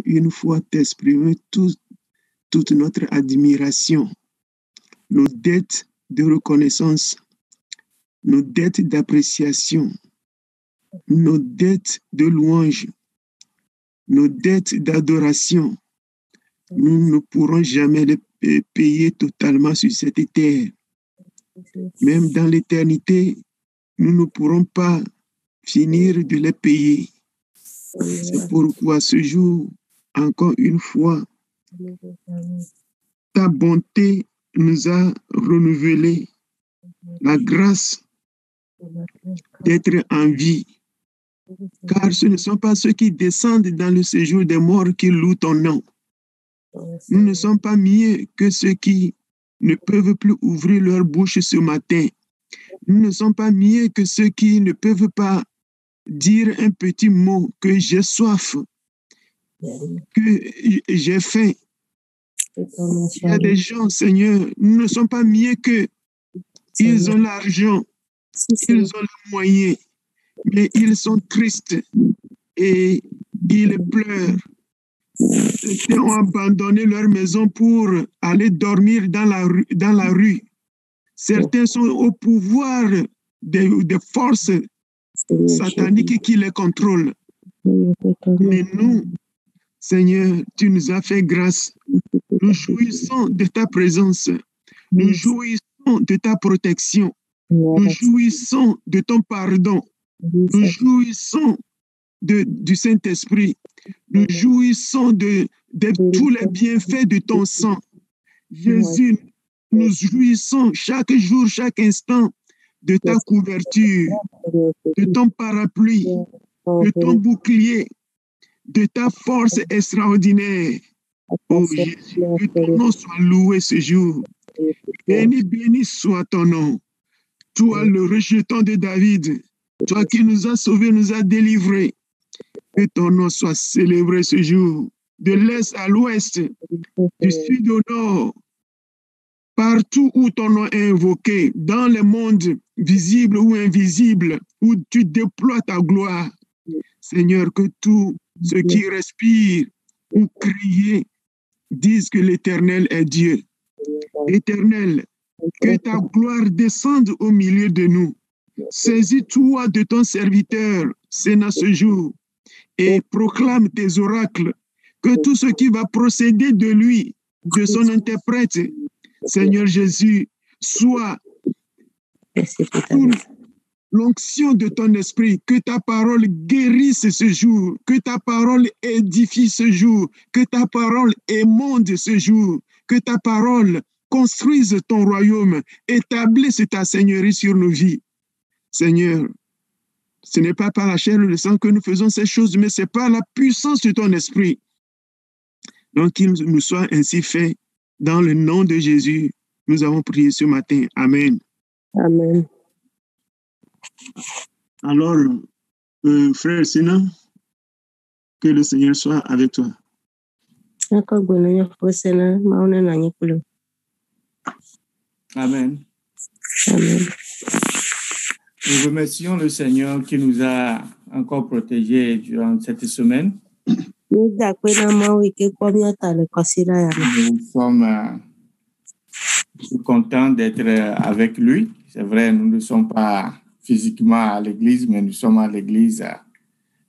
une fois t'exprimer toute notre admiration, nos dettes de reconnaissance, nos dettes d'appréciation, nos dettes de louange, nos dettes d'adoration. Nous ne pourrons jamais les payer totalement sur cette terre. Même dans l'éternité, nous ne pourrons pas finir de les payer. C'est pourquoi ce jour, encore une fois, ta bonté nous a renouvelé la grâce d'être en vie. Car ce ne sont pas ceux qui descendent dans le séjour des morts qui louent ton nom. Nous ne sommes pas mieux que ceux qui ne peuvent plus ouvrir leur bouche ce matin. Nous ne sommes pas mieux que ceux qui ne peuvent pas dire un petit mot, que j'ai soif, que j'ai faim. Il y a des gens, Seigneur, nous ne sommes pas mieux qu'eux. Ils ont l'argent, ils ont les moyens, mais ils sont tristes et ils pleurent. Ils ont abandonné leur maison pour aller dormir dans la rue. Certains sont au pouvoir des forces sataniques qui les contrôlent. Mais nous, Seigneur, tu nous as fait grâce. Nous jouissons de ta présence. Nous jouissons de ta protection. Nous jouissons de ton pardon. Nous jouissons du Saint-Esprit. Nous jouissons de tous les bienfaits de ton sang. Jésus, nous jouissons chaque jour, chaque instant de ta couverture, de ton parapluie, de ton bouclier, de ta force extraordinaire. Oh Jésus, que ton nom soit loué ce jour. Béni, béni soit ton nom. Toi, le rejeton de David, toi qui nous as sauvés, nous as délivrés. Que ton nom soit célébré ce jour, de l'est à l'ouest, du sud au nord, partout où ton nom est invoqué, dans le monde visible ou invisible, où tu déploies ta gloire. Seigneur, que tous ceux qui respirent ou crient disent que l'Éternel est Dieu. Éternel, que ta gloire descende au milieu de nous. Saisis-toi de ton serviteur, Sénat, ce jour, et proclame tes oracles, que tout ce qui va procéder de lui, de son interprète, Seigneur Jésus, soit sous l'onction de ton esprit, que ta parole guérisse ce jour, que ta parole édifie ce jour, que ta parole émonde ce jour, que ta parole construise ton royaume, établisse ta seigneurie sur nos vies. Seigneur, ce n'est pas par la chair et le sang que nous faisons ces choses, mais c'est par la puissance de ton esprit. Donc, qu'il nous soit ainsi fait. Dans le nom de Jésus, nous avons prié ce matin. Amen. Amen. Alors, frère Sénat, que le Seigneur soit avec toi. Amen. Amen. Nous remercions le Seigneur qui nous a encore protégés durant cette semaine. Nous sommes contents d'être avec lui. C'est vrai, nous ne sommes pas physiquement à l'église, mais nous sommes à l'église.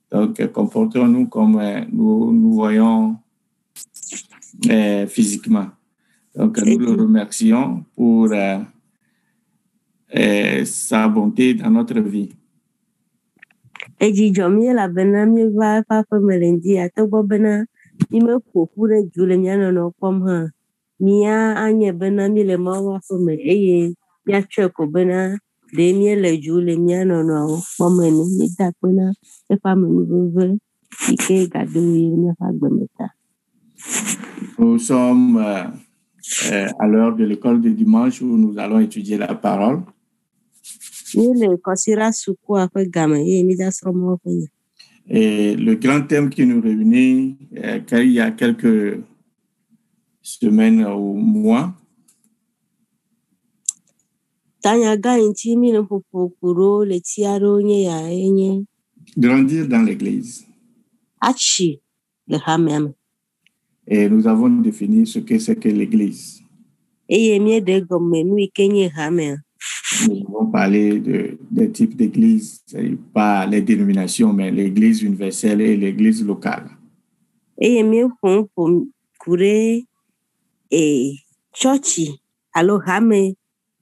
Donc, comportons-nous comme nous voyons physiquement. Donc, nous le remercions pour sa bonté dans notre vie. Et Jijomie la benami va papa melendi atobo bena ime popure jule miano no komha mia anye benami le mawa fome eye ya cheko bena de mie le jule miano no pomeni ni dakuna e fami veve ike gadui ni fa gbemeta. Nous sommes à l'heure de l'école de dimanche où nous allons étudier la parole. Et le grand thème qui nous réunit il y a quelques semaines ou mois, grandir dans l'église. le hame me. Et nous avons défini ce que c'est que l'Église. Eye mie de gomme nu ike nye hame. Nous avons parlé des types d'églises, pas les dénominations, mais l'Église universelle et l'Église locale. Eye mie fon kure churchi alo hame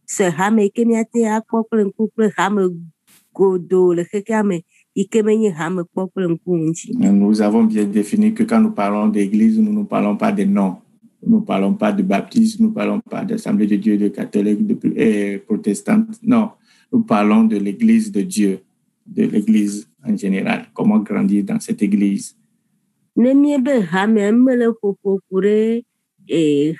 se hame ike mie te akpɔ kple ŋku kple hame godo le xexea me ike menye hame kpɔ kple ŋku ŋuti. Nous avons bien défini que quand nous parlons d'église, nous ne parlons pas des noms. Nous ne parlons pas de baptisme, nous ne parlons pas d'Assemblée de Dieu, de catholique, de protestante. Non, nous parlons de l'église de Dieu, de l'église en général. Comment grandir dans cette église. Ne mie be hame mele ƒoƒo kure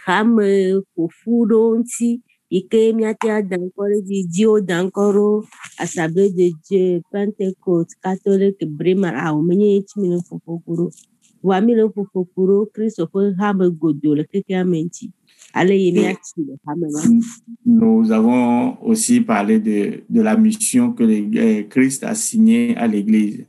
hame ƒoƒu ɖo ŋuti ike miate ada ŋkɔ ɖe dzi dziwo da ŋkɔ ɖo Assemblée de Dieu, Pentecôte, catholique, Brema awo menye ŋuti mi le ƒoƒo ku ɖo. Voa mi le ƒoƒo ku ɖo Kristo ƒe hame godo le xexea me ŋuti. Ale ye miatsi le hame ma. Nous avons aussi parlé de la mission que Christ a signée à l'église.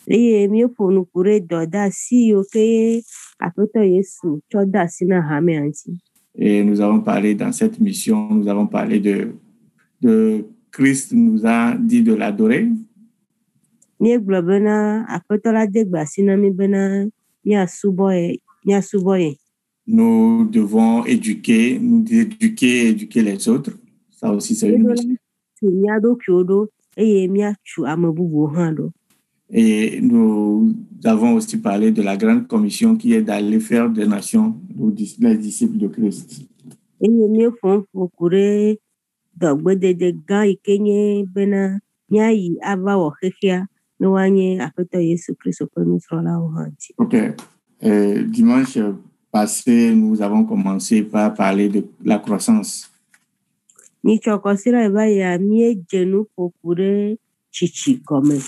Eye míeƒo nu ku ɖe dɔdeasi yiwo ke Aƒetɔ Yesu tsɔ de asi na hamea ŋuti. Et nous avons parlé dans cette mission, nous avons parlé de Christ nous a dit de l'adorer. Míegblɔ bena Aƒetɔ la de gbe asi na mi bena míasubɔ ye. Nous devons éduquer les autres. Ça aussi, c'est une mission. Mía ɖokuiwo ɖo eye míatsu ame bubuwo hã ɖo. Et nous avons aussi parlé de la grande commission qui est d'aller faire des nations les disciples de Christ. Eye míeƒo ku ɖe dɔgbedede gã yi ke nye bena míayi ava wɔ xexea ne woanye Aƒetɔ Yesu Kristo ƒe nusrɔ̃lawo hã ŋuti. Ok. Dimanche passé, nous avons commencé par parler de la croissance. Nyitsɔ kɔsira eva yia míedze nu ƒo ku ɖe tsitsi gɔme.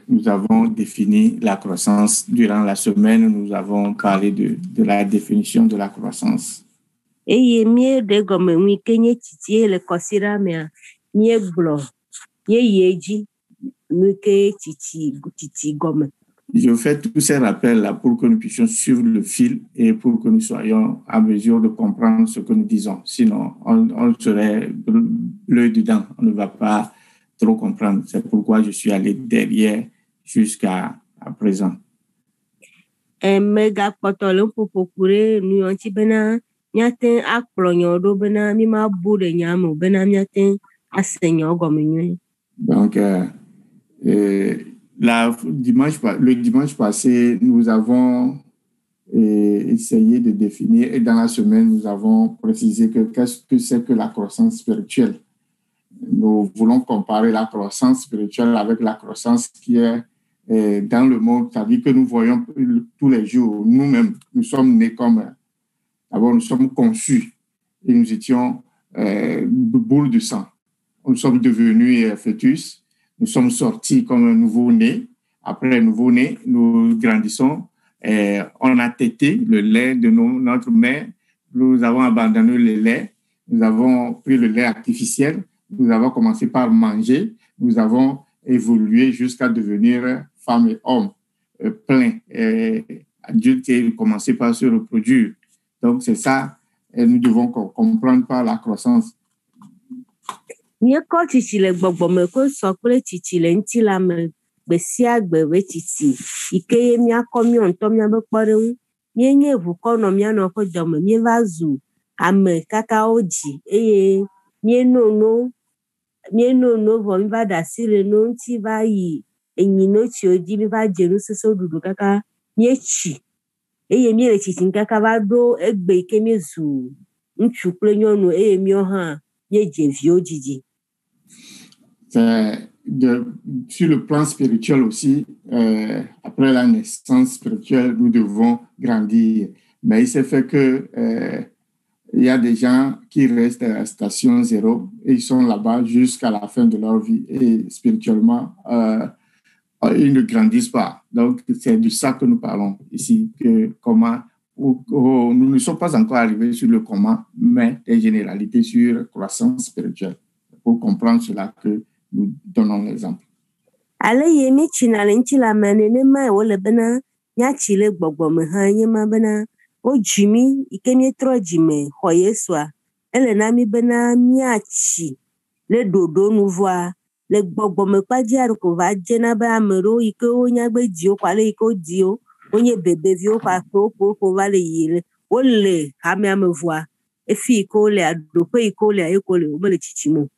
Nous avons défini la croissance. Durant la semaine, nous avons parlé de la définition de la croissance. Eye míeɖe gɔme nu yi ke nye tsitsi le kɔsira mea míegblɔ míeyi edzi nu ke tsitsi gɔme. Je fais tous ces rappels-là pour que nous puissions suivre le fil et pour que nous soyons à mesure de comprendre ce que nous disons. Sinon, on serait bleu dedans. On ne va pas trop comprendre. C'est pourquoi je suis allé derrière jusqu'à présent. Megakpɔtɔ le ƒoƒo ku ɖe nu ŋuti bena míate akplɔ nyawo ɖo bena mi ma bu ɖe nya me bena míate ase nyawo gɔme nyuie. Donc, le dimanche passé, nous avons essayé de définir et dans la semaine, nous avons précisé qu'est-ce que c'est que la croissance spirituelle. Nous voulons comparer la croissance spirituelle avec la croissance qui est dans le monde, c'est-à-dire que nous voyons tous les jours, nous-mêmes, nous sommes nés comme, d'abord nous sommes conçus et nous étions boules de sang. Nous sommes devenus fœtus, nous sommes sortis comme un nouveau-né. Après un nouveau-né, nous grandissons, on a tété le lait de notre mère, nous avons abandonné le lait, nous avons pris le lait artificiel. Nous avons commencé par manger, nous avons évolué jusqu'à devenir femmes et hommes pleins, adultes et commencer par se reproduire. Donc c'est ça, et nous devons comprendre par la croissance. Míekɔ tsitsi le gbɔgbɔme ko sɔ kple tsitsi le ŋuti la me gbe sia gbe be tsitsi yi ke ye míakɔ míɔ ŋutɔ míabe kpɔɖeŋu. Míenye ʋukɔ nɔ mía nɔ ƒe dɔme, míeva zu ame kakawo dzi eye míeno no vɔ mi va ɖe asi le no ŋuti va yi enyinotsiowo dzi mi va dze nusese ɖuɖu kaka míetsi eye míele tsitsim kaka va ɖo egbe yi ke míezu ŋutsu kple nyɔnu eye míawo hã míedze viwo dzidzi. Sur le plan spirituel aussi, après la naissance spirituelle, nous devons grandir. Mais il s'est fait que il y a des gens qui restent à la station zéro et ils sont là-bas jusqu'à la fin de leur vie et spirituellement, ils ne grandissent pas. Donc, c'est de ça que nous parlons ici, que comment, nous ne sommes pas encore arrivés sur le comment, mais des généralités sur croissance spirituelle. Pour comprendre cela que nous donnons l'exemple. Ale ye mi tsina le ŋuti la me nenema wole bena Nyachi le gbɔgbɔme hã nye ma bena wodzi mi yi ke míetrɔ dzime xɔ Yesua. Ele na mi bena míatsi le ɖoɖo nu vɔa le gbɔgbɔme kpadzi aɖe ko va dzena be ame ɖewo yi ke wonya gbe dziwo xɔ ale yi ke wodiwo wonye bebeviwo xɔ aƒewo ko va le yi wole hameame vɔa efi yi ke wole aɖoƒe yi ke wole ye ko le womele tsitsim o.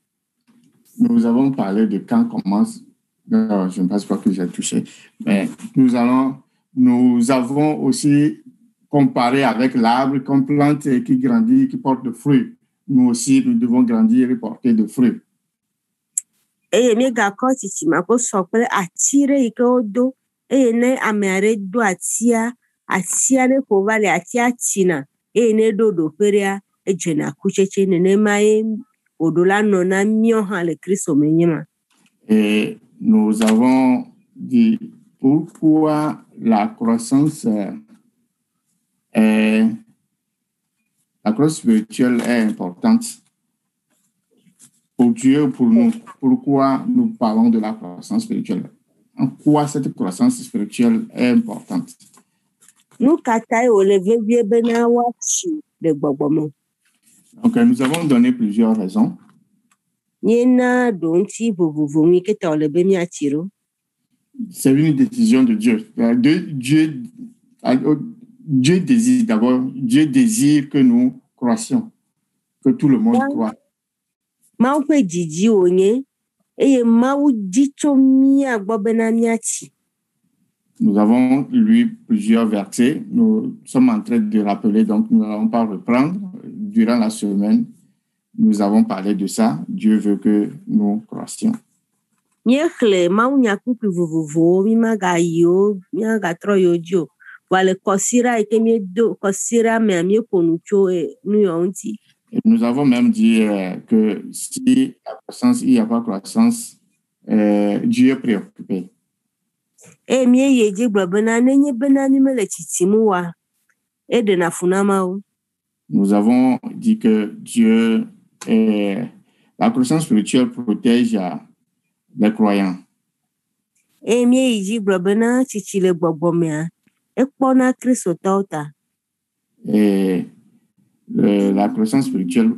Nous avons parlé de quand commence. Non, je ne pense pas que j'ai touché. Mais nous avons aussi comparé avec l'arbre qu'on plante et qui grandit, qui porte de fruits. Nous aussi, nous devons grandir et porter de fruits. Eye míegakɔ tsitsima ko sɔ kple ati ɖe yi ke wodo eye ne ame aɖe do atia ne ko va le atia tsina eye ne ɖo ɖoƒe ɖea edzena kutsetse nenema ye oɖo la nɔna míɔ hã le Kristo me nye ma. Et nous avons dit pourquoi la croissance spirituelle est importante pour Dieu, pour nous. Pourquoi nous parlons de la croissance spirituelle? En quoi cette croissance spirituelle est importante? Donc, nous avons donné plusieurs raisons. C'est une décision de Dieu. Dieu désire d'abord, Dieu désire que nous croissions, que tout le monde croit. Nous avons lu plusieurs versets. Nous sommes en train de rappeler, donc nous n'allons pas reprendre. Durant la semaine, nous avons parlé de ça. Dieu veut que nous croissions. Et nous avons même dit que si la croissance, il n'y a pas croissance, Dieu est préoccupé. Nous avons dit que Dieu, la croissance spirituelle protège les croyants. Et la croissance spirituelle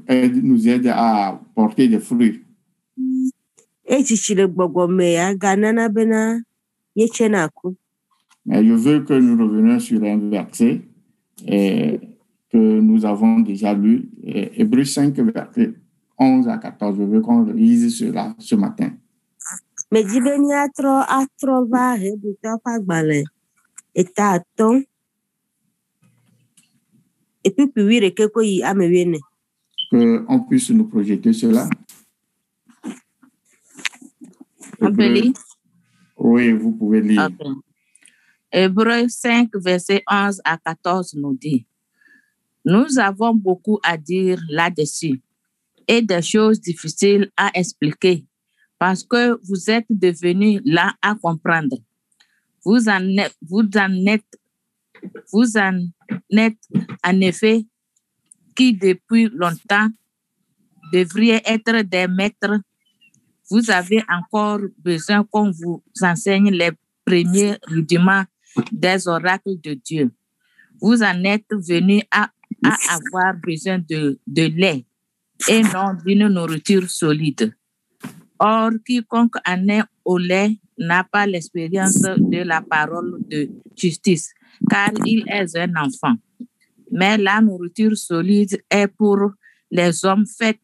nous aide à porter des fruits. Mais je veux que nous revenions sur un verset que nous avons déjà lu, Hébreux 5, verset 11 à 14. Je veux qu'on lise cela ce matin. Qu'on puisse nous projeter cela. Oui, vous pouvez lire. Okay. Hébreux 5, verset 11 à 14 nous dit: Nous avons beaucoup à dire là-dessus et des choses difficiles à expliquer parce que vous êtes devenus lents à comprendre. Vous en êtes en effet qui depuis longtemps devriez être des maîtres. Vous avez encore besoin qu'on vous enseigne les premiers rudiments des oracles de Dieu. Vous en êtes venus à avoir besoin de lait et non d'une nourriture solide. Or, quiconque en est au lait n'a pas l'expérience de la parole de justice, car il est un enfant. Mais la nourriture solide est pour les hommes faite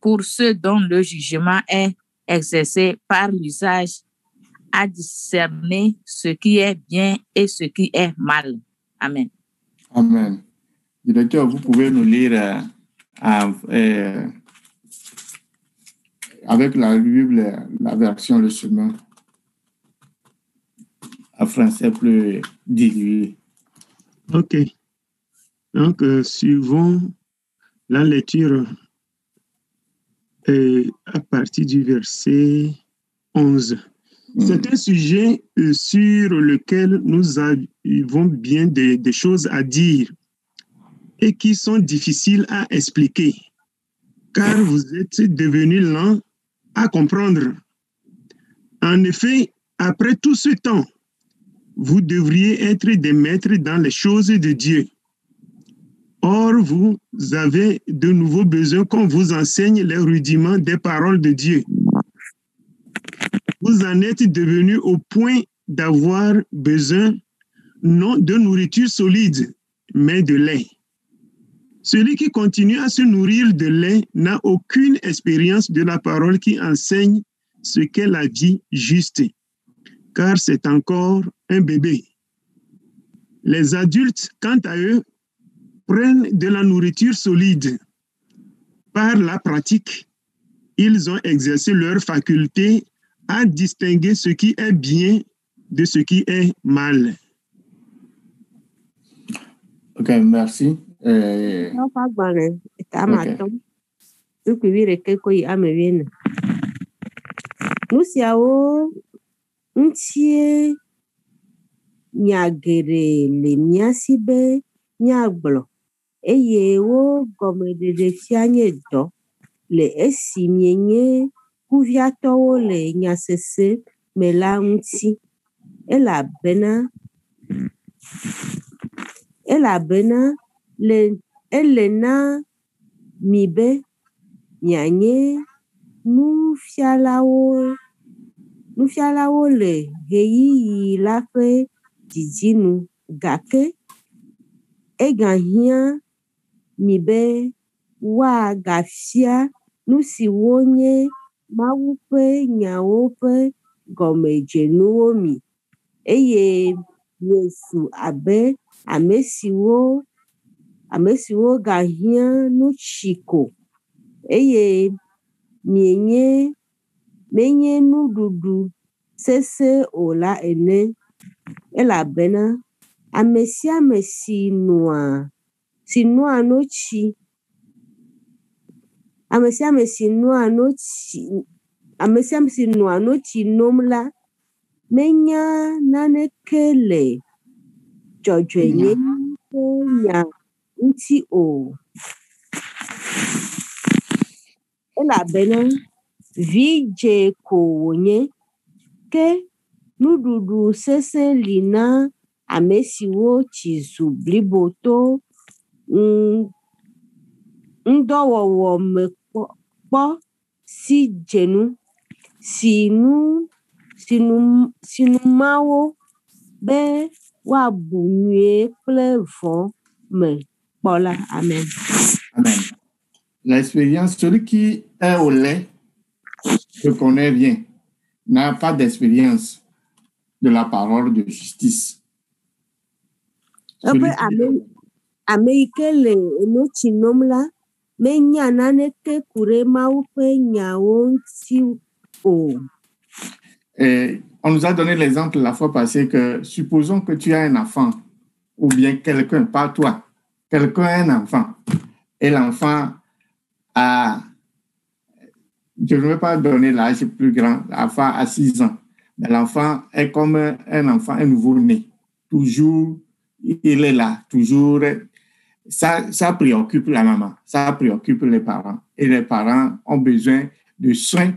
pour ceux dont le jugement est exercé par l'usage à discerner ce qui est bien et ce qui est mal. Amen. Amen. Directeur, vous pouvez nous lire avec la Bible, la version Le Chemin, en français plus dilué. OK. Donc, suivons la lecture à partir du verset 11. C'est un sujet sur lequel nous avons bien des choses à dire et qui sont difficiles à expliquer, car vous êtes devenus lents à comprendre. En effet, après tout ce temps, vous devriez être des maîtres dans les choses de Dieu. Or, vous avez de nouveaux besoins qu'on vous enseigne les rudiments des paroles de Dieu. Vous en êtes devenus au point d'avoir besoin non de nourriture solide, mais de lait. Celui qui continue à se nourrir de lait n'a aucune expérience de la parole qui enseigne ce qu'est la vie juste, car c'est encore un bébé. Les adultes, quant à eux, prennent de la nourriture solide. Par la pratique, ils ont exercé leur faculté à distinguer ce qui est bien de ce qui est mal. Ok, merci. Eye wo gɔmedede fia nye dɔ le esi mienye kuviatɔwo le nyasese me la ŋuti elabena ele na mi be mianye nufialawo le ɣeyiɣi la ƒe didinu gake egahia mi be woagafia nu siwo nye Mawu ƒe nyawo ƒe gɔmedzenuwo mi eye miesu abe ame siwo gahia nu tsi ko eye menye nuɖuɖu sese o la ene elabena ame sia ame si noa notsi nom la menya naneke le dzɔdzɔenyenye ƒe nya ŋuti o. Elabena vidzĩ ko wònye ke nuɖuɖu sesẽ li na ame siwo tsi zu blibo to ŋdɔwɔwɔ me kpɔ si dzenu sinumawo be woabu nyuie kple vɔ me kpɔ la. Amen. Amen. L'expérience, celui qui est au lait, se connaît bien, n'a pas d'expérience de la parole de justice. Ame yi ke le notsi nom la menya naneke ku ɖe Mawu ƒe nyawo ŋuti o. On nous a donné l'exemple la fois passée que supposons que tu as un enfant ou bien quelqu'un, pas toi, quelqu'un a un enfant et l'enfant a, je ne vais pas donner l'âge plus grand, l'enfant a 6 ans, mais l'enfant est comme un enfant, un nouveau-né. Toujours, il est là, toujours. Ça préoccupe la maman, ça préoccupe les parents. Et les parents ont besoin de soins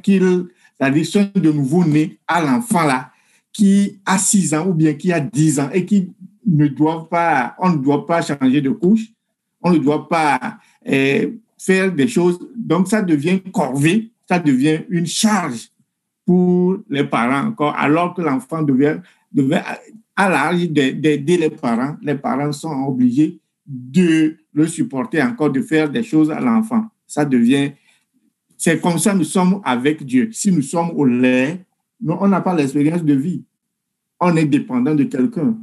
c'est-à-dire soins de nouveau-né à l'enfant là, qui a 6 ans ou bien qui a 10 ans et qui on ne doit pas changer de couche, on ne doit pas faire des choses. Donc ça devient corvée, ça devient une charge pour les parents encore, alors que l'enfant devait à l'âge d'aider les parents sont obligés de le supporter encore, de faire des choses à l'enfant. C'est comme ça nous sommes avec Dieu. Si nous sommes au lait, on n'a pas l'expérience de vie. On est dépendant de quelqu'un.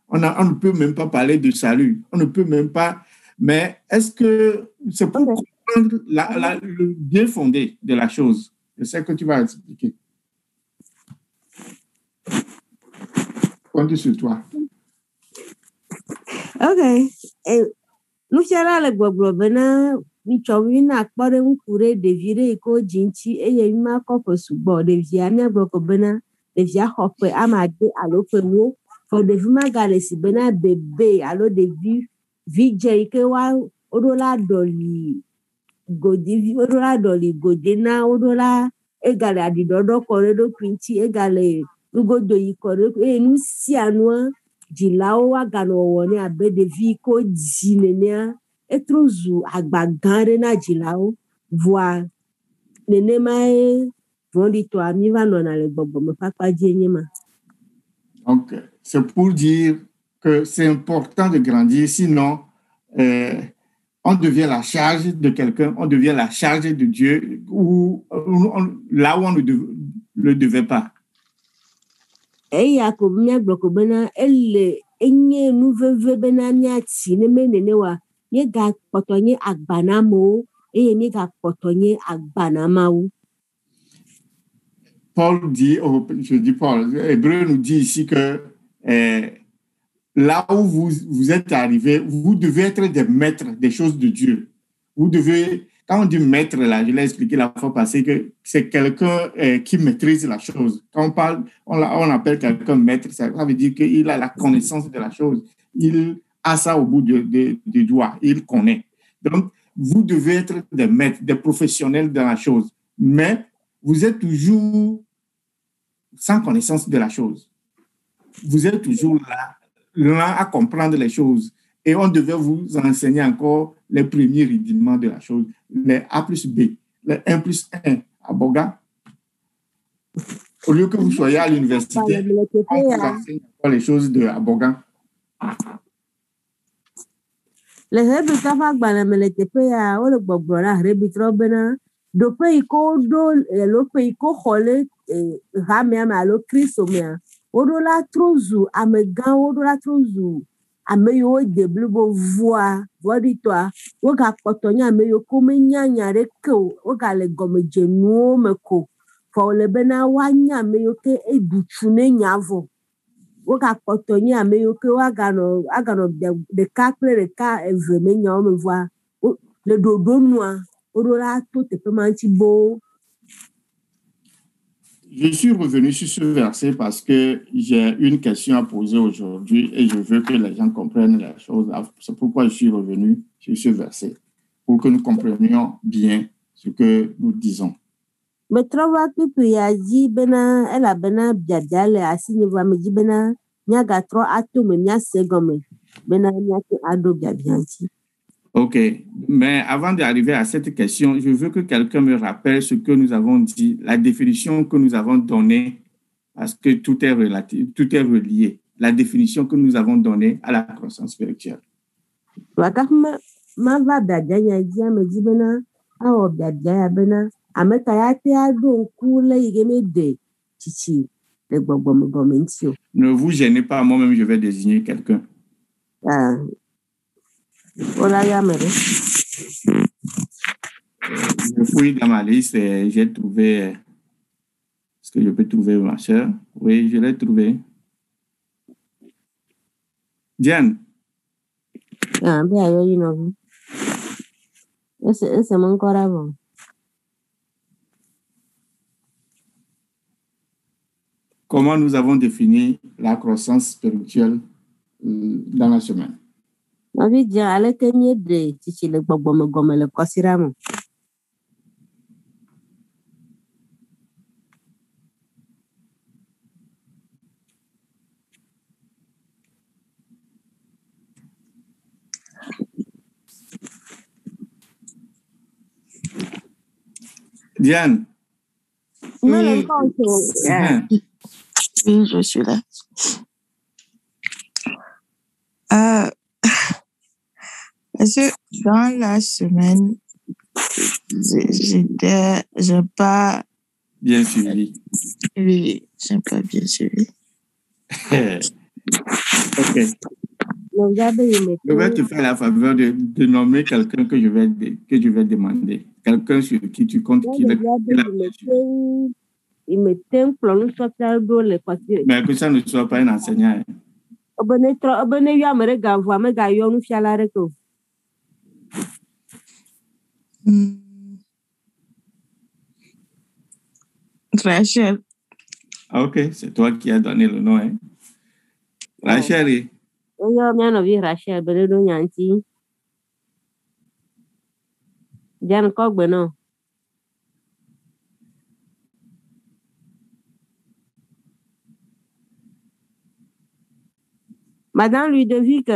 On ne peut même pas parler de salut. On ne peut même pas. Mais est-ce que c'est pour comprendre le bien fondé de la chose? Je sais que tu vas expliquer. Compte sur toi. Ok. Nufiala le gbɔgblɔ bena mitsɔwina kpɔ ɖe ŋku ɖe ɖevi ɖe yi ke wodzi ŋuti eye makɔ ƒe sugbɔ ɖevia miagblɔ ko bena ɖevia xɔ ƒe amade alo ƒe 1. Fɔ ɖevi magale si bena bebe alo ɖevi vidzẽ yi ke woɖo la ɖɔli gode na woɖo la egale aɖiɖɔɖɔ kɔ ɖe eɖokui ŋuti egale nugodo yi kɔ ɖe eye nu sia nua dzilawo aganɔ wɔ nɛ abe ɖevi ko dzi nenea etro zu agba gã aɖe na dzilawo voa nenemae vɔ̃ɖitɔa mi va nɔna le gbɔgbɔme kpakpa dzi nye ma. Donc, c'est pour dire que c'est important de grandir, sinon on devient la charge de quelqu'un, on devient la charge de Dieu, là où on ne le devait pas. Eya ko míagblɔ ko bena ele enye nu veve bena míatsi ne me nenewoa míegakpɔtɔ nye agba na amewo eye míegakpɔtɔ nye agba na Mawu. Paul dit, je dis Paul, Hébreu nous dit ici que là où vous êtes arrivés, vous devez être des maîtres des choses de Dieu. Vous devez, quand on dit maître là, je l'ai expliqué la fois passée, que c'est quelqu'un qui maîtrise la chose. Quand on parle, on appelle quelqu'un maître, ça veut dire qu'il a la connaissance de la chose. Il a ça au bout des doigts, il connaît. Donc, vous devez être des maîtres, des professionnels dans la chose. Mais vous êtes toujours sans connaissance de la chose. Vous êtes toujours là à comprendre les choses. Et on devait vous enseigner encore les premiers rudiments de la chose, les A plus B, les 1 plus 1 à Boga. Au lieu que vous soyez à l'université, on vous enseigne encore les choses de Aboga. Le hebita fa gbana me le teƒe ya wo le gbɔgblɔ na hebitrɔ bena ɖoƒe yi ke woɖo loƒe yi ke xɔ le hamea me alo kristo mea woɖo la tro zu amegãwo, woɖo la tro zu ame yiwo de blibo vua vɔɖitɔa wogakpɔtɔ nye ame yiwo ke menya nya ɖeke o, wogale gɔmedzenuwo me ko vɔ wole bena woanya ame yiwo ke eɖu tsu ne nya vɔ. Wogakpɔtɔ nye ame yiwo ke aganɔ ɖeka kple ɖeka eve menya wo me voa le ɖoɖo nua woɖo la to teƒe ma ŋuti boo. Je suis revenu sur ce verset parce que j'ai une question à poser aujourd'hui et je veux que les gens comprennent la chose. C'est pourquoi je suis revenu sur ce verset, pour que nous comprenions bien ce que nous disons. Metrɔ va kpikpi ya dzi bena elabena biabia le asinye voa me dzi bena míagatrɔ ato me míase gɔme bena míate aɖo biabia ŋuti. Ok, mais avant d'arriver à cette question, je veux que quelqu'un me rappelle ce que nous avons dit, la définition que nous avons donnée, parce que tout est relatif, tout est relié. La définition que nous avons donnée à la croissance spirituelle. Waka ma va biabia nya dzi ame dzi bena awɔ biabia ya bena ame ka ya te aɖo ŋku le yi ke me de tsitsi le gbɔgbɔme gɔme ŋuti o. Ne vous gênez pas, moi-même je vais désigner quelqu'un. Voilà, ya me ɖe. Je fouille dans ma liste et j'ai trouvé. Est-ce que je peux trouver ma soeur? Oui, je l'ai trouvé. Diane. Be ayo yi nɔvi. Ese me ŋkɔ ɖa vɔ. Comment nous avons défini la croissance spirituelle dans la semaine? Nɔvi dze aleke míeɖe tsitsi le gbɔgbɔme gɔme le kɔsiɖa me. Diane. Oui, je suis là. Parce que dans la semaine, j'ai pas bien suivi. Oui, j'ai pas bien suivi. Ok. Je vais te faire la faveur de nommer quelqu'un que je vais demander. Quelqu'un sur qui tu comptes qui va. Mais que ça ne soit pas un enseignant. Rachel. Ok, c'est toi qui as donné le nom. Hein? Rachel. Rachel, Jan Kogbe, no. Madame Ludovic.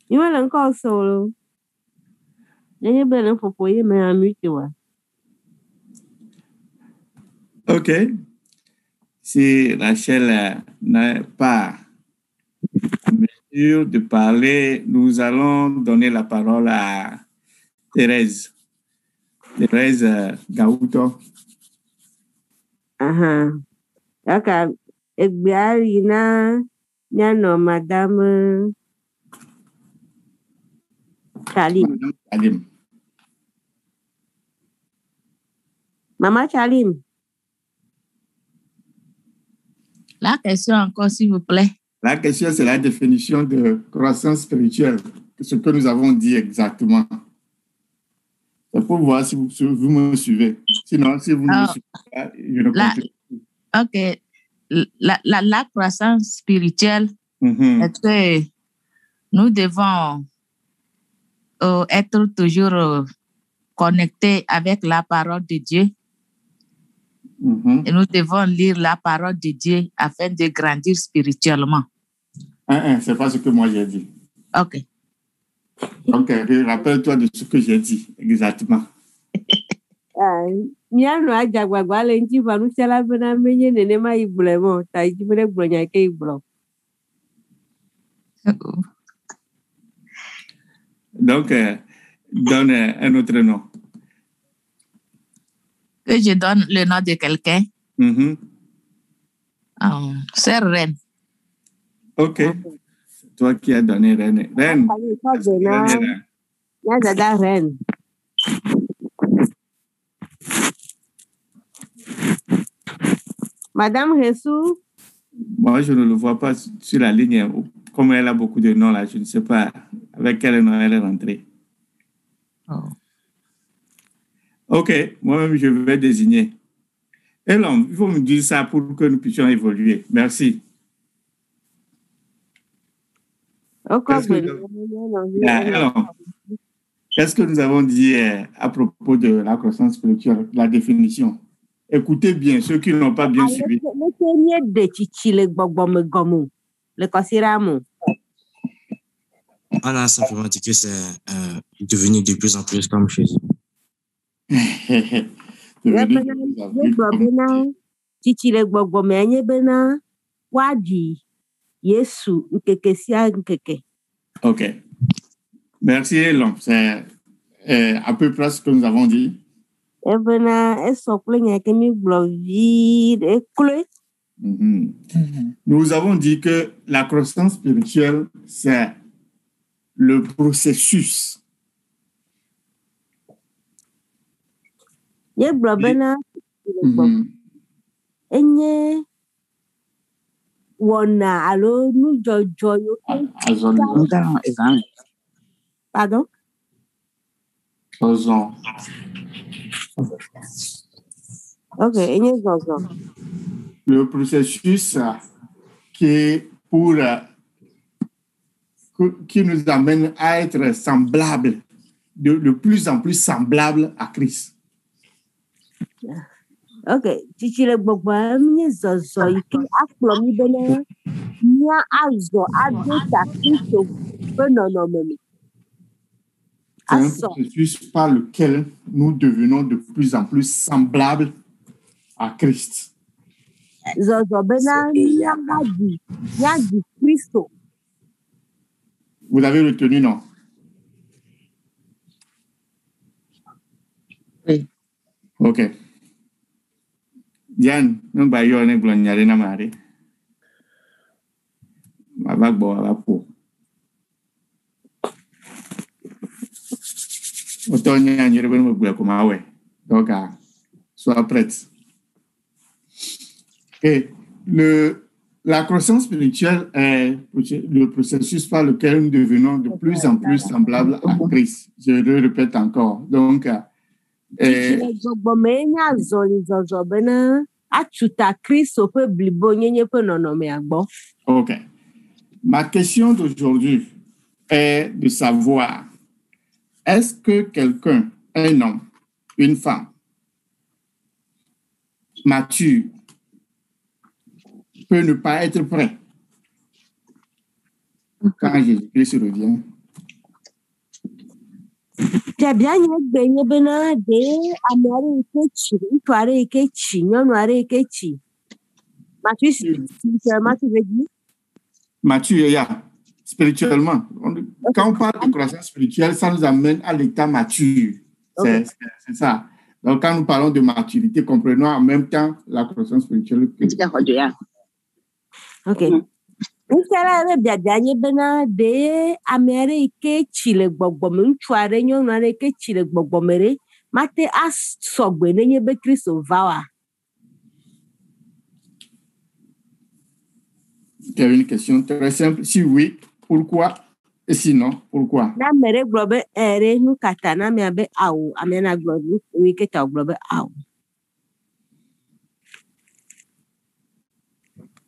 Il va encore solo. Il y a bien un popoye, mais un mute. OK. Si Rachel n'a pas en mesure de parler, nous allons donner la parole à Thérèse. Thérèse Gauto. Ok. Egbiarina, nyano Madame Chalim. Chalim. Maman Chalim. La question encore, s'il vous plaît. La question, c'est la définition de croissance spirituelle, ce que nous avons dit exactement. C'est pour voir si vous me suivez. Sinon, si vous ne me suivez pas, je ne comprends pas. OK. La croissance spirituelle, est que nous devons être toujours connectés avec la parole de Dieu. Et nous devons lire la parole de Dieu afin de grandir spirituellement. C'est pas ce que moi j'ai dit. OK. Donc, rappelle-toi de ce que j'ai dit exactement. Miano ajagwagwa lenti vanu chala bena menye nene ma iblemo ta ijibere bronya ke iblo. Donc, donne un autre nom. Que je donne le nom de quelqu'un. Sœur Reine. OK. Toi qui as donné Reine. Reine. Reine. Madame Ressou. Moi, je ne le vois pas sur la ligne. Comme elle a beaucoup de noms là, je ne sais pas avec quel nom elle est rentrée. OK, moi-même, je vais désigner. Et l'homme, il faut me dire ça pour que nous puissions évoluer. Merci. Qu'est-ce que nous avons dit à propos de la croissance spirituelle, la définition? Écoutez bien, ceux qui n'ont pas bien suivi. On a simplement dit que c'est devenu de plus en plus comme Jésus. OK. Merci, Elon. C'est à peu près ce que nous avons dit. Nous avons dit que la croissance spirituelle, c'est le processus. Pardon? OK, le processus qui nous amène à être semblables, de plus en plus semblables à Christ. OK, chichile gbogbo mi zozo ike akplo mi bene nya azo adota Kristo benono memi. C'est un processus par lequel nous devenons de plus en plus semblables à Christ. Zozo bena nya di Kristo. Vous avez retenu, non? Oui. OK. Diane, nous baillons une gloire na mari. Avec bon, avec pour. Autant n'y a rien de bon pour comme ah ouais. Donc, sois prête. Et la croissance spirituelle est le processus par lequel nous devenons de plus en plus semblables à Christ. Je le répète encore. Donc, OK. Ma question d'aujourd'hui est de savoir est-ce que quelqu'un, un homme, une femme, mature, peut ne pas être prêt quand Jésus-Christ revient? Tabia nye bena de amare kechi, tuare kechi, nyonware kechi. Mature spirituellement, tu veux dire? Mature, spirituellement. Quand on parle de croissance spirituelle, ça nous amène à l'état mature. C'est ça. Donc, quand nous parlons de maturité, comprenons en même temps la croissance spirituelle. Ok. Nkela biabia nye bena de amere kechi le gbogbome, ntware nyonware kechi le gbogbomere, mate asogbe nenye be Kristo vawa. C'est une question très simple. Si oui, pourquoi? Et sinon, pourquoi? Na mere globe ere nukata na me abe awu, amena globe wiketa globe awu.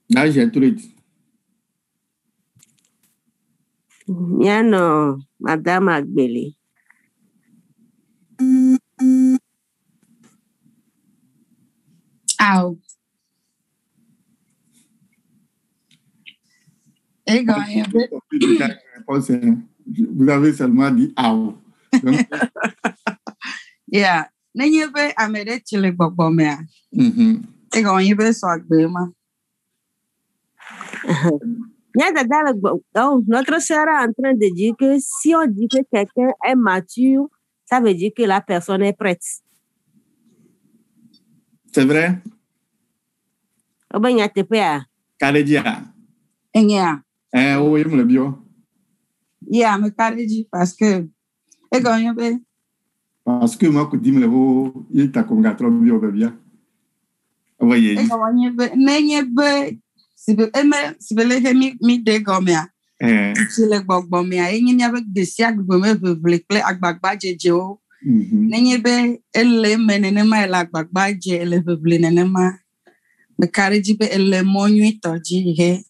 Là, j'ai tout dit. Miano, Madame Agbele. Aou. Et quand vous avez seulement dit aou. yeah, nenye be amere chile gbogbo et quand il be so agbema. Notre sœur est en train de dire que si on dit que quelqu'un est mature, ça veut dire que la personne est prête. C'est vrai? Oui, oui, me le bio. Yeah, me kareji parce que et quand il be parce que moi, quand dis me le beau, il t'a comme gâteau bio bien. Oui. Et quand il be nenye be si be le mi de gomia. Si le gbogbo mi a yin ya be de si agbegbe me vevle kle agbagba jeje o. Nenye be ele menene ma la agbagba je ele vevle nene ma. Me kareji be ele monyu itoji he.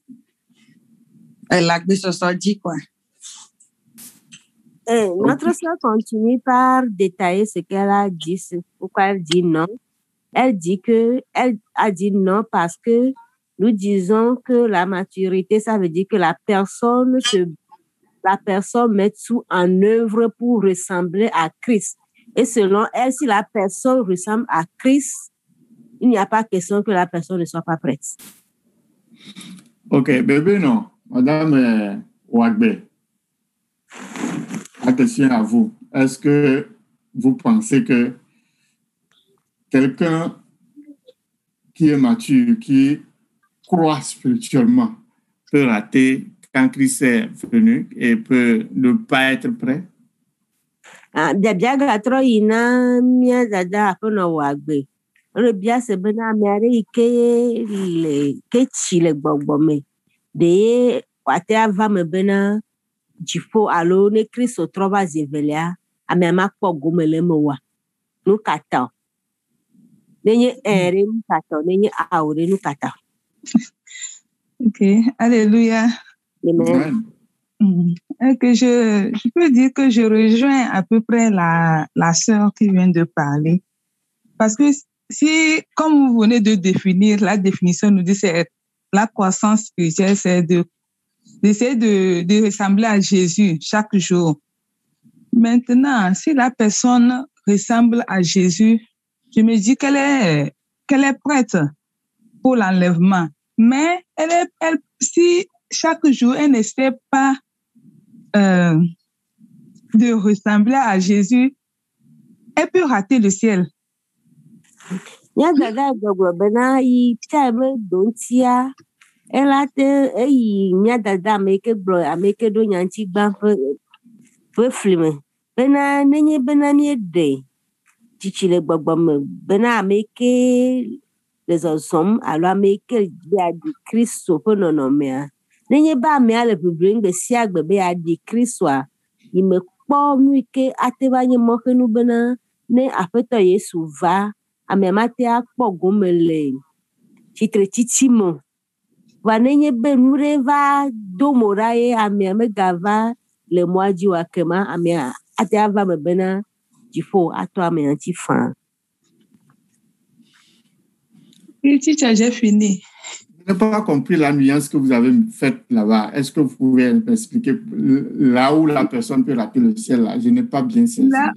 La gbe soso ji quoi. Notre sœur continue par détailler ce qu'elle a dit, pourquoi elle dit non. Elle a dit non parce que nous disons que la maturité, ça veut dire que la personne met tout en œuvre pour ressembler à Christ. Et selon elle, si la personne ressemble à Christ, il n'y a pas question que la personne ne soit pas prête. Ok, bébé, non. Madame Ouagbe, la question à vous. Est-ce que vous pensez que quelqu'un qui est mature, qui croit spirituellement, peut rater quand Christ est venu et peut ne pas être prêt? Biabiaga tro ina mia dada apono Ouagbe. Le bia se bena mere ike le kechi le gbogbome. De wate ava me bena jifo alo ne Kristo trova zevelia ame makpo gomele mowa. Nu kata. Nenye ere nu kata, nenye aure nu kata. Ok, alléluia. Amen. Que je peux dire que je rejoins à peu près la sœur qui vient de parler. Parce que si, comme vous venez de définir, la définition nous dit c'est la croissance spirituelle, c'est d'essayer de ressembler à Jésus chaque jour. Maintenant, si la personne ressemble à Jésus, je me dis qu'elle est prête pour l'enlèvement. Mais si chaque jour, elle n'essaie pas de ressembler à Jésus, elle peut rater le ciel. Nyagada gogo bena yi tame dontia elate eyi nyadada meke bro ameke do nyanchi ban fe flime bena nenye bena mi de chichile gbogbome bena ameke les ensemble alors ameke bia di Kristo pono no mea nenye ba me ale bibring be siagbe be a di Kristo a ime kpo muike atebanye mokenu bena ne afeto Yesu va amemate akpo gomele chitre chichimo vanenye benure va domorae ameme gava le moaji wa kema amea ate ava me bena dziƒo ato ame ŋuti faa. Oui, teacher, j'ai fini. Je n'ai pas compris la nuance que vous avez faite là-bas. Est-ce que vous pouvez m'expliquer là où la personne peut rater le ciel là? Je n'ai pas bien saisi. Là,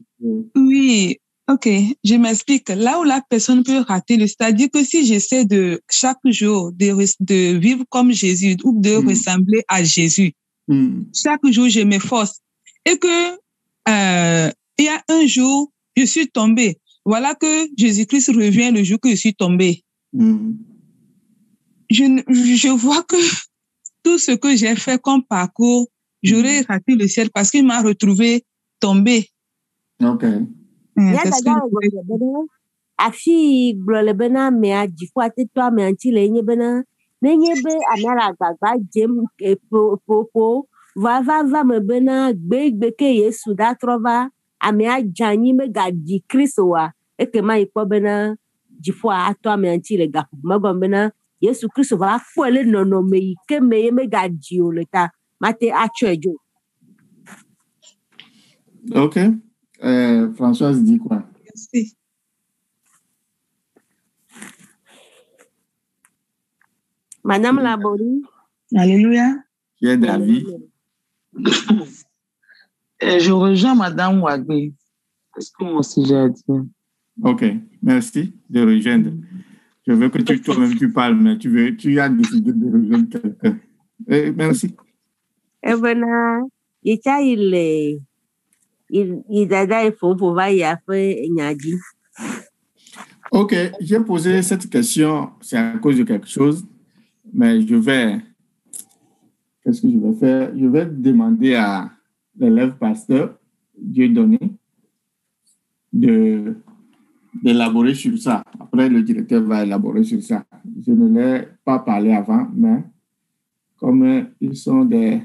oui, ok, je m'explique. Là où la personne peut rater le, c'est-à-dire que si j'essaie de chaque jour de vivre comme Jésus ou de ressembler à Jésus, chaque jour je m'efforce et que il y a un jour je suis tombée. Voilà que Jésus-Christ revient le jour que je suis tombée. Je vois que tout ce que j'ai fait comme parcours, j'aurais raté le ciel parce qu'il m'a retrouvé tombée. Ok. Afi gblɔ bena amea dziƒo ateto ame ŋuti le nye bena nenye be amea le agbagba dzem ƒoƒo va me bena gbe ke Yesu da trɔ va amea dze anyi megadi Kristo oa ekema yi kpɔ bena dziƒoa ato ame ŋuti le gaƒoƒo megɔme bena Yesu Kristo va kpɔe le nɔnɔme yi ke me ye megadi o le ta mate atsɔe dzo. Ok. Françoise dit quoi? Merci. Madame Labori. Alléluia. Qui est David? Je rejoins Madame Wagbe. C'est ce que mon sujet a dit. Ok, merci de rejoindre. Je veux que toi-même tu parles, mais tu as décidé de rejoindre quelqu'un. Merci. Ebena, yecha ile dada ifo va ya fe nyadi. Ok, j'ai posé cette question, c'est à cause de quelque chose, mais qu'est-ce que je vais faire? Je vais demander à l'élève pasteur, Dieudonné, d'élaborer sur ça. Après, le directeur va élaborer sur ça. Je ne l'ai pas parlé avant, mais comme ils sont des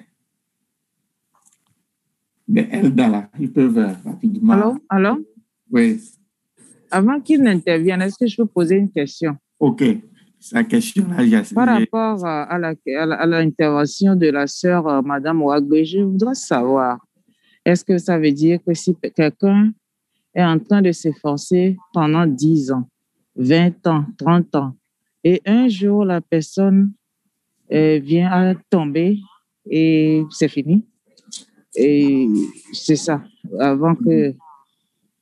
Elda là, ils peuvent rapidement... Allô? Oui. Avant qu'il n'intervienne, est-ce que je peux poser une question? Ok. Sa question là, par rapport à l'intervention de la sœur Madame Wagbe, je voudrais savoir, est-ce que ça veut dire que si quelqu'un est en train de s'efforcer pendant 10 ans, 20 ans, 30 ans, et un jour la personne vient à tomber et c'est fini? Et c'est ça, avant que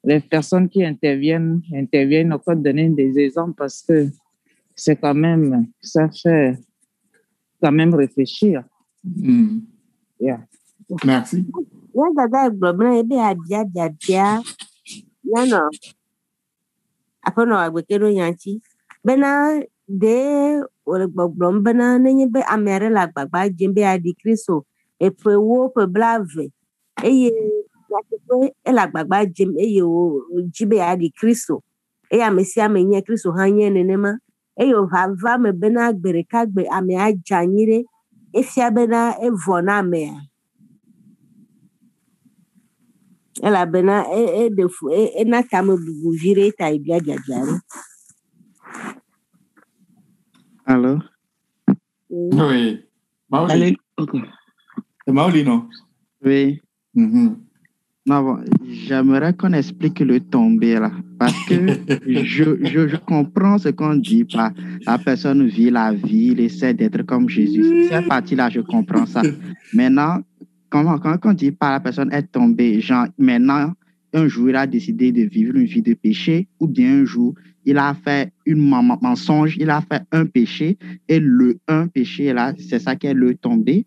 les personnes qui interviennent, on peut donner des exemples parce que c'est quand même, ça fait quand même réfléchir. Yeah. Merci. Bena de ole gbɔgblɔm bena nenye be ame aɖe le agbagba dzem be aɖi Kristo eƒe wo ƒe blave eye nyateƒe ele agbagba dzem eye wodzi be aɖi Kristo eye ame sia ame nye Kristo hã nye nenema eye wòva me bena gbe ɖeka gbe amea dze anyi ɖe efia bena evɔ na amea elabena ena tame bubu vi ɖe ta ebia dzadzra ɖe. Allô? Oui. Maoli. Okay. C'est Maoli, non? Oui. Non, bon, j'aimerais qu'on explique le tombé là. Parce que je comprends ce qu'on dit. La personne vit la vie, il essaie d'être comme Jésus. Cette partie-là, je comprends ça. Maintenant, quand on dit pas la personne est tombée, genre maintenant, un jour, il a décidé de vivre une vie de péché, ou bien un jour, il a fait un mensonge, il a fait un péché, et un péché là, c'est ça qui est le tombé.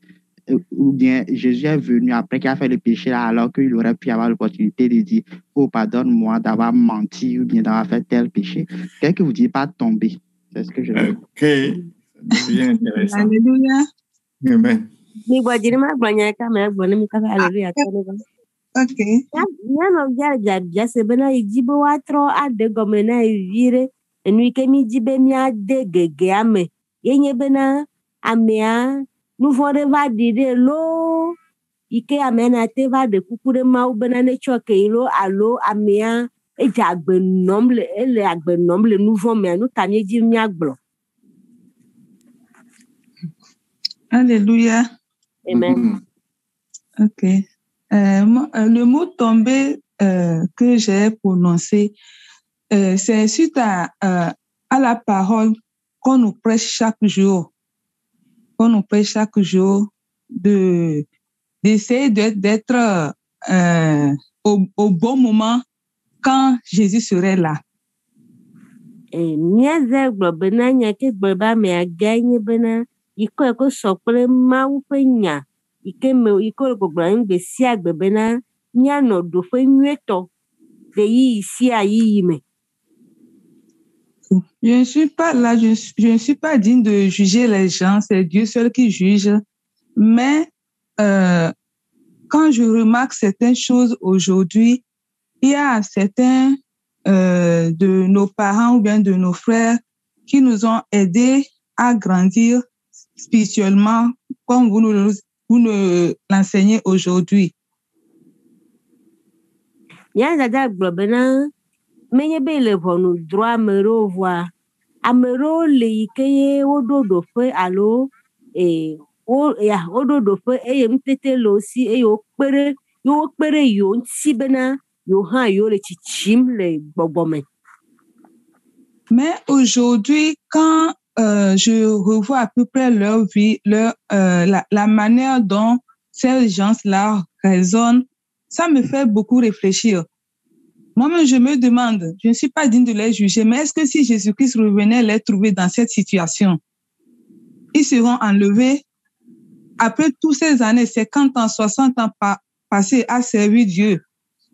Ou bien Jésus est venu après qu'il a fait le péché là, alors qu'il aurait pu avoir l'opportunité de dire oh pardonne-moi d'avoir menti ou bien d'avoir fait tel péché. Qu'est-ce que vous dites pas tomber? C'est ce que je veux dire. Ok, c'est bien intéressant. Alléluia. Amen. Ok. Nyɔnuvia dzadzia se bena yidi be woatrɔ ade gɔme na vi ɖe enu yi ke mi di be miade gegea me ye nye bena amea nuvɔ ɖe va ɖi ɖe loo yi ke amea nate va ɖe kuku ɖe Mawu bena ne tsɔ ke lo alo amea edze agbe nɔm ele agbe nɔm le nuvɔ mea nu ka mi dzi miagblɔ. Alléluia. Amen. Ok. Le mot tomber que j'ai prononcé, c'est suite à la parole qu'on nous prêche chaque jour. Qu'on nous prêche chaque jour d'essayer d'être au bon moment quand Jésus serait là. Miaza gblɔ bena nya ke gblɔ be ame agã nye bena yike ko sɔ kple Mawu ƒe nya yike me yike le gbɔgblɔ nu gbe sia gbe bena mianɔ ɖoƒe nyuietɔ le yiyi sia yiyi me. Je ne suis pas là, je ne suis pas digne de juger les gens, c'est Dieu seul qui juge. Mais quand je remarque certaines choses aujourd'hui, il y a certains de nos parents ou bien de nos frères qui nous ont aidés à grandir spirituellement comme vous nous l'enseignez aujourd'hui. Mia dada gblɔ bena menye be le ʋɔnudrɔ̃ ame ɖewo vɔa ame ɖewo le yi ke ye woɖo ɖoƒe alo woɖo ɖoƒe eye nutete le wo si eye wokpe ɖe yewo ŋuti bena yewo hã yewo le tsitsim le gbɔgbɔ me. Mais aujourd'hui, quand je revois à peu près leur vie, la manière dont ces gens-là raisonnent, ça me fait beaucoup réfléchir. Moi-même, je me demande, je ne suis pas digne de les juger, mais est-ce que si Jésus-Christ revenait les trouver dans cette situation, ils seront enlevés après toutes ces années, 50 ans, 60 ans passés à servir Dieu,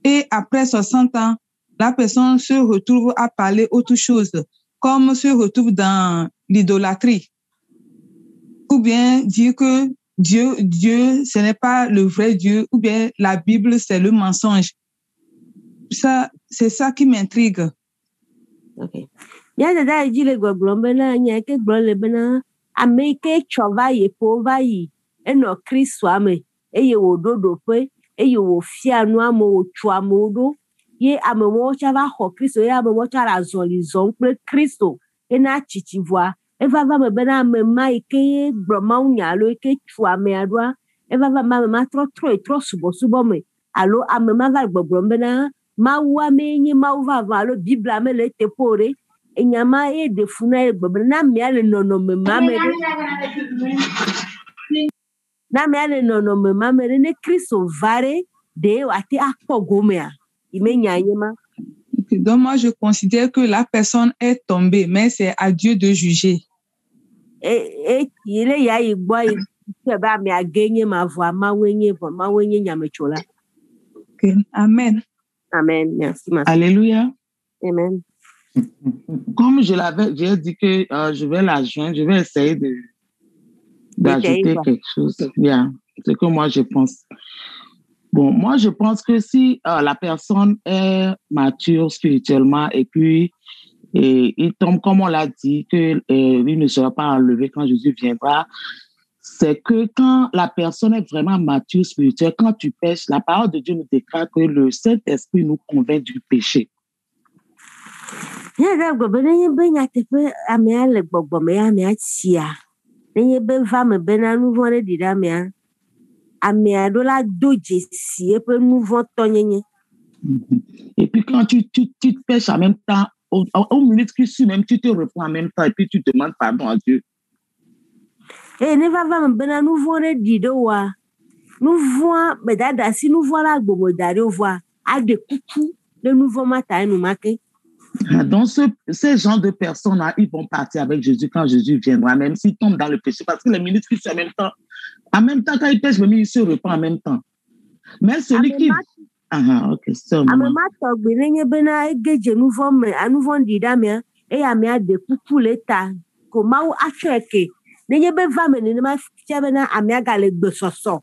et après 60 ans, la personne se retrouve à parler autre chose, comme se retrouve dans l'idolâtrie, ou bien dire que Dieu, ce n'est pas le vrai Dieu, ou bien la Bible, c'est le mensonge. Ça, c'est ça qui m'intrigue. Ok. Mia dada dzi le gbɔgblɔm bena nya ke gblɔ le bena ame ke tsɔ va yi ƒo va yi enɔ Kristoa me eye wòɖo ɖoƒe eye wòfia nu amewo wòtso amewo ɖo ye amewo tsɛ va xɔ Kristo ye amewo tsɛ le azɔli zɔm kple Kristo hena tsitsi vɔa eva va me bena ame ma yi ke gblɔ mawunya alo yi ke tso amea ɖoa eva va me ame ma trɔ subɔsubɔ me alo ame ma va gbɔgblɔm bena Mawu ame nye Mawu vavã alo Biblia me le teƒe o ɖe enya ma ye ɖe fu na ye gbɔgblɔ na amea le nɔnɔme ma me ɖe ne Kristo va ɖe ɖe wòate akpɔ gomea yi menya nye ma. Donc moi je considère que la personne est tombée, mais c'est à Dieu de juger. Yi le ya yi gbɔ yi be amea ge nye ma vɔa Mawu nye nyametsola. Okay. Amen. Amen. Merci. Alléluia. Amen. Comme j'ai dit que je vais la joindre, je vais essayer d'ajouter quelque chose. Bien, c'est que moi je pense. Bon, moi je pense que si la personne est mature spirituellement et puis il tombe, comme on l'a dit, qu'il ne sera pas enlevé quand Jésus viendra, c'est que quand la personne est vraiment mature spirituelle, quand tu pêches, la parole de Dieu nous déclare que le Saint-Esprit nous convainc du péché. Et puis quand tu pêches en même temps, au minute que tu même, tu te reprends en même temps et puis tu demandes pardon à Dieu. Et ne va pas me bena nous voir dit de wa nous voir mais dada si nous voir la gogo d'aller voir à des coucou le nouveau matin nous marquer. Donc ces gens de personnes là ils vont partir avec Jésus quand Jésus viendra même s'ils tombent dans le péché parce que les minutes qui sont en même temps quand ils pêchent ils se reprend en même temps. Mais celui qui ok c'est ça. Amema to gbenye bena egeje nouveau mais à nouveau dit damien et amia de coucou l'état comment ou acheke. Nenye be va me ne ma fitia be na amia ga le gbesoso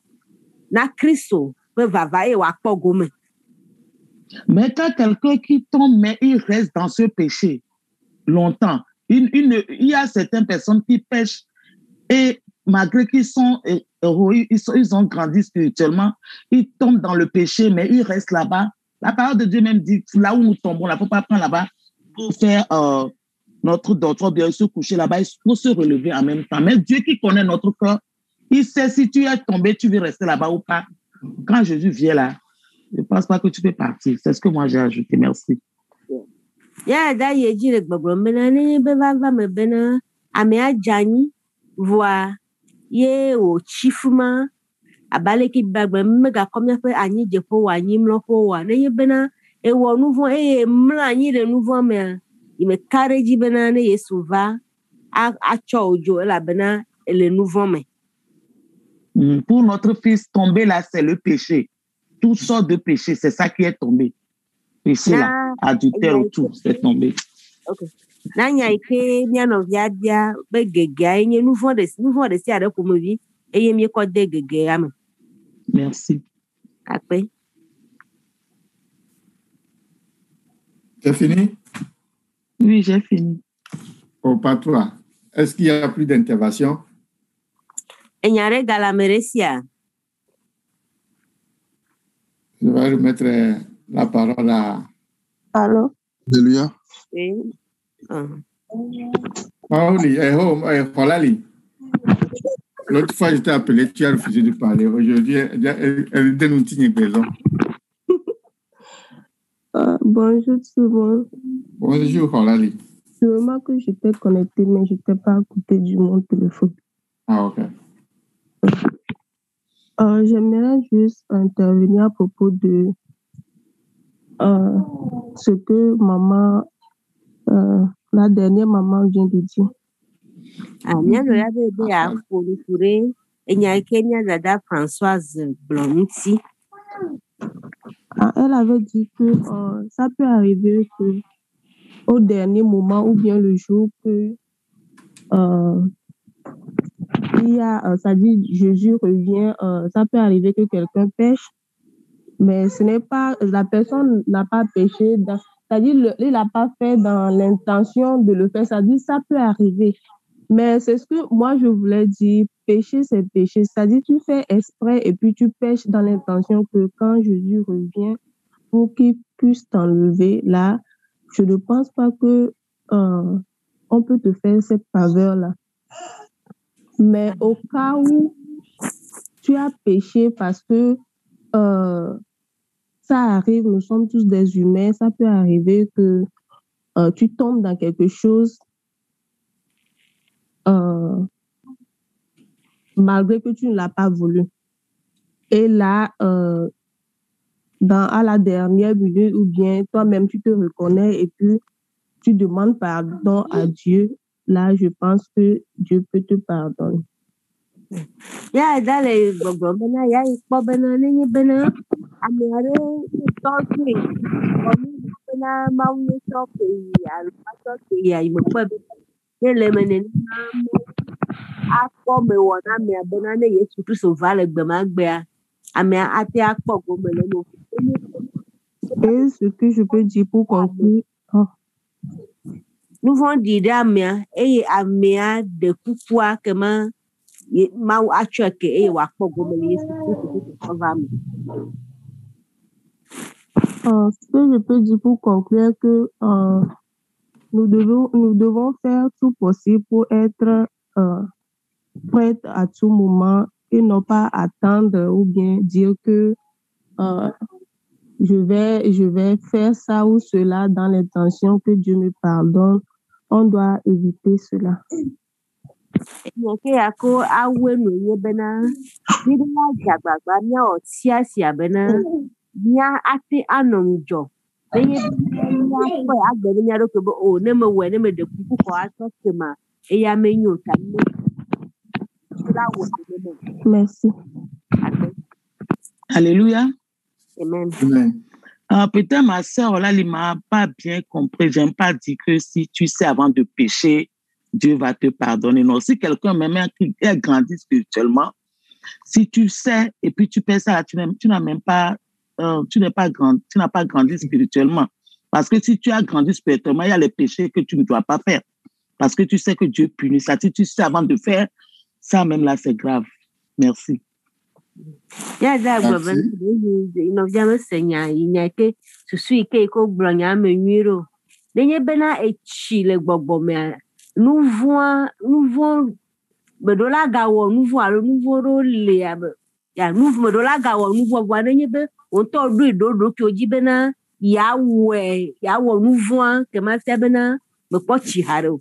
na Kristo be va e wa kpɔ gome. Mais quand quelqu'un qui tombe mais il reste dans ce péché longtemps, il y a certaines personnes qui pêchent et malgré qu'ils sont héroïques, ils ont grandi spirituellement, ils tombent dans le péché mais ils restent là-bas. La parole de Dieu même dit là où nous tombons, là faut pas prendre là-bas pour faire notre docteur bien se coucher là-bas pour se relever en même temps. Mais Dieu qui connaît notre corps, il sait si tu es tombé, tu veux rester là-bas ou pas. quand Jésus vient là, je ne pense pas que tu peux partir. C'est ce que moi j'ai ajouté. Merci. Da yeji le gbogbo bena ne be va me bena ame ajani voa ye o chifuma abale ki bagbe me ga komia fe anyi jefo wa anyi mlofo wa ne ye bena e wo nouveau e mla anyi de nouveau me me kareji bena ne Yesu va a chojo la bena le nouveau me. Pour notre fils, tomber là, c'est le péché. Toutes sortes de péchés, c'est ça qui est tombé. Péché là, adultère ou tout, c'est tombé. Ok. Nanya ike miano viadia be gege enye nouveau de si ade ko mo vi eye mi ko de gege am. Merci. Après. C'est fini? Oui, j'ai fini. Oh, pas toi. Est-ce qu'il y a plus d'intervention? Enyare galameresia. Je vais remettre la parole à... Allô? Alléluia. Oui. Paoli, Holali. L'autre fois, je t'ai appelé, tu as refusé de parler. Aujourd'hui, elle dénonce une raison. Bonjour tout le monde. Bonjour, Holali. Je remarque que j'étais connectée, mais je n'étais pas à côté de mon téléphone. Ah, ok. J'aimerais juste intervenir à propos de ce que maman, la dernière maman vient de dire. Elle avait dit que ça peut arriver que au dernier moment ou bien le jour que il y a, ça dit Jésus revient, ça peut arriver que quelqu'un pêche, mais ce n'est pas, la personne n'a pas péché, c'est-à-dire il n'a pas fait dans l'intention de le faire, ça dit ça peut arriver. Mais c'est ce que moi je voulais dire, pécher c'est pécher, c'est-à-dire tu fais exprès et puis tu pêches dans l'intention que quand Jésus revient pour qu'il puisse t'enlever, là, je ne pense pas que on peut te faire cette faveur-là. Mais au cas où tu as péché parce que ça arrive, nous sommes tous des humains, ça peut arriver que tu tombes dans quelque chose malgré que tu ne l'as pas voulu. Et là, à la dernière minute ou bien toi-même tu te reconnais et puis tu demandes pardon à Dieu, là je pense que Dieu peut te pardonner. Ya dale gbogbo bena ya ikpo bena nenye bena amere toki omi bena mawu so pe ya so pe ya imokpe be le mene na mo akpo me wona me bena ne Yesu Kristo vale gbe ma gbe a ame ate akpo go me le no. Et ce que je peux dire pour conclure, nous vont dire amea et amea de kukua kema mau acheke e wa kpo go me Yesu Kristo va me. Ce que je peux dire pour conclure que nous devons faire tout possible pour être prêts à tout moment et non pas attendre ou bien dire que je vais faire ça ou cela dans l'intention que Dieu me pardonne. On doit éviter cela. Nyeke yako awe no ye bena bidina jagbagba nya otiasia bena nya ate anomjo beye nya ko agbere nya ro kebo o ne me de kuku ko aso kema e ya menyo tani la wo ne. Merci. Alléluia. Amen. Peut-être ma sœur là, elle m'a pas bien compris. J'aime pas dire que si tu sais avant de pécher, Dieu va te pardonner. Non, si quelqu'un même qui est grandi spirituellement, si tu sais et puis tu fais ça, tu n'as même pas, tu n'as pas grandi spirituellement. Parce que si tu as grandi spirituellement, il y a les péchés que tu ne dois pas faire. Parce que tu sais que Dieu punit ça. Si tu sais avant de faire, ça même là, c'est grave. Merci. Ya da gboben no jama senya yinyake susu ike ko bronya menwiro denye bena echi le gbogbo me nouveau bedola gawo nouveau alo nouveau ro le ya nuvu me do la ga wo nuvu wa ne nye be on to do ki oji be na ya wo nuvu an ke ma fia be na me po chi hare o.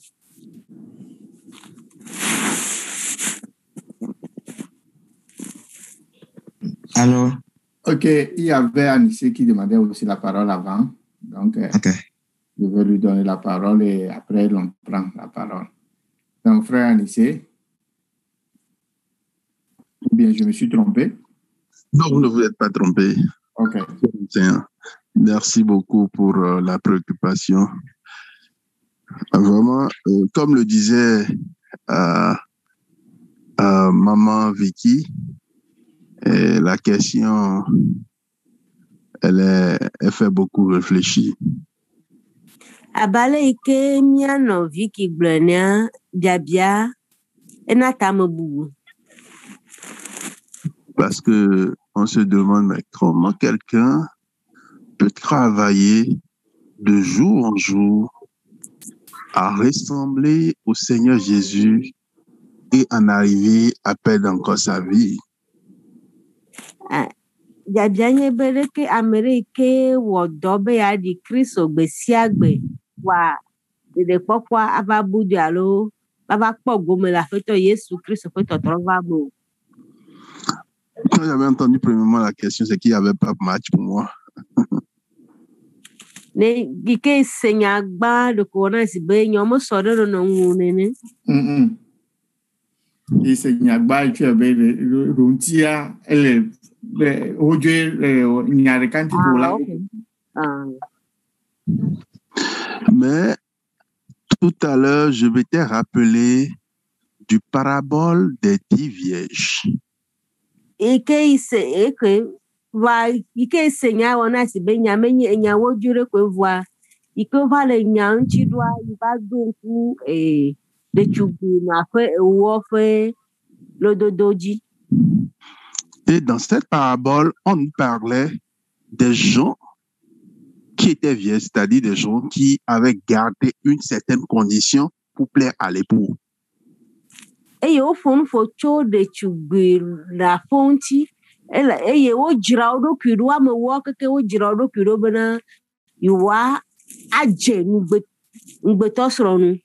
Alors, Ok, il y avait Anissé qui demandait aussi la parole avant. Donc, je vais lui donner la parole et après, on prend la parole. Donc, frère Anissé, ou bien je me suis trompé? Non, vous ne vous êtes pas trompé. Ok. Merci beaucoup pour la préoccupation. Vraiment, comme le disait maman Vicky, la question, elle fait beaucoup réfléchir. Abale ike mia no Vicky Blenia Diabia enatamebu. Parce que on se demande mais comment quelqu'un peut travailler de jour en jour à ressembler au Seigneur Jésus et en arriver à perdre encore sa vie. Diabianye bereke Amerike wo dobe ya di Kristo gbesiagbe wa de pokwa ababudu alo baba po gome la feto Yesu Kristo feto trova bo. Quand j'avais entendu premièrement la question, c'est qu'il n'y avait pas match pour moi. Ne gike senya gba de kona si be nyomo soro no ngune ne. Et senya gba tu avais le runtia elle mais tout à l'heure, je m'étais rappelé du parabole des 10 vierges. Ike senya wana si be nyame nya wo jure ko voa ike va le nya nchi doa iba donku de chubu na fe wo fe lododoji. Et dans cette parabole, on parlait des gens qui étaient vieux, c'est-à-dire des gens qui avaient gardé une certaine condition pour plaire à l'époux. Et au fond, faut de chubu la fonti. Et au giraudo kudwa me waka ke au giraudo kudo bena yuwa adje nubetosronu.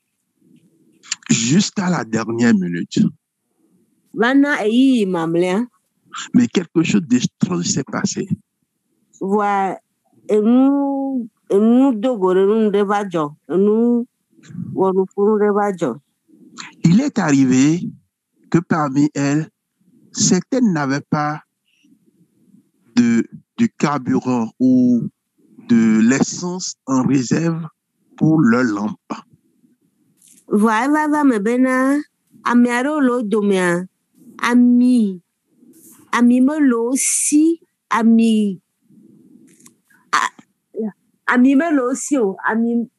Jusqu'à la dernière minute. Vana eyi mamlea. Mais quelque chose d'étrange s'est passé. Voilà, nous dogorons de vajo, nous de vajo. Il est arrivé que parmi elles, certaines n'avaient pas du carburant ou de l'essence en réserve pour leur lampe. Voilà, mais bena, amiaro lo domia, ami me lo si, ami me lo si, ami.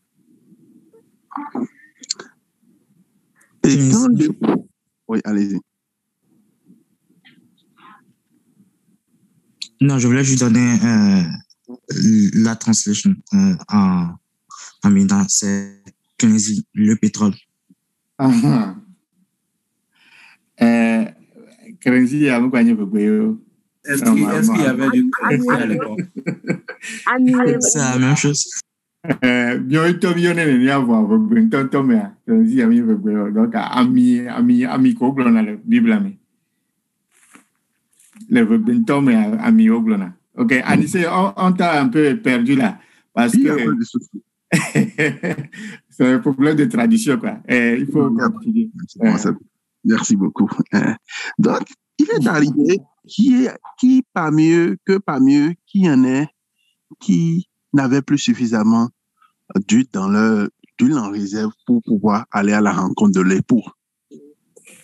Et quand oui, allez-y. Non, je voulais juste donner la translation en dans c'est le pétrole. Est-ce qu'il y avait du café à l'époque? C'est la même chose. Ok, Anissé, on t'a un peu perdu là. Parce que c'est un problème de traduction, quoi. Il faut continuer. Merci beaucoup. Donc, il est arrivé qui parmi eux, qui y en ait, qui n'avaient plus suffisamment d'huile en réserve pour pouvoir aller à la rencontre de l'époux.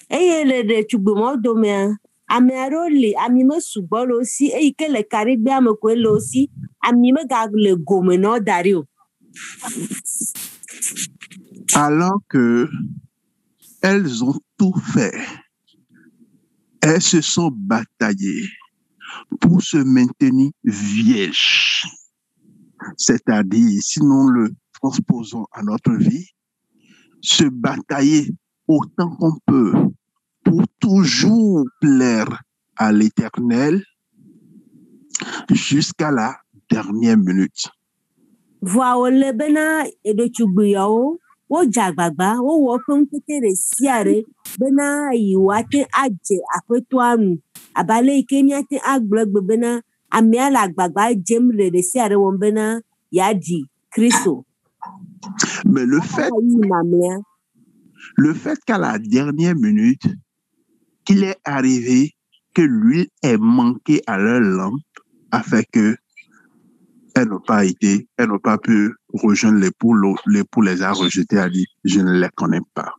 Et tu peux domé Ameroli, amime subol aussi, et que les Caribéens me coulent aussi, amime gag le gomeno dario. Alors que elles ont tout fait, elles se sont bataillées pour se maintenir vierges. C'est-à-dire, si nous le transposons à notre vie, se batailler autant qu'on peut pour toujours plaire à l'Éternel jusqu'à la dernière minute. Voile bena edo chugbiyo wo jagbagba wo wo fun ketere siare bena yiwate aje afetuanu abale ikeniate agblegbe bena amiala agbagba jemre de siare won bena yadi Christo. Mais le fait qu'à la dernière minute, qu'il est arrivé que l'huile ait manqué à leur lampe afin que elles n'ont pas pu rejoindre l'époux les a rejetés, a dit, je ne les connais pas.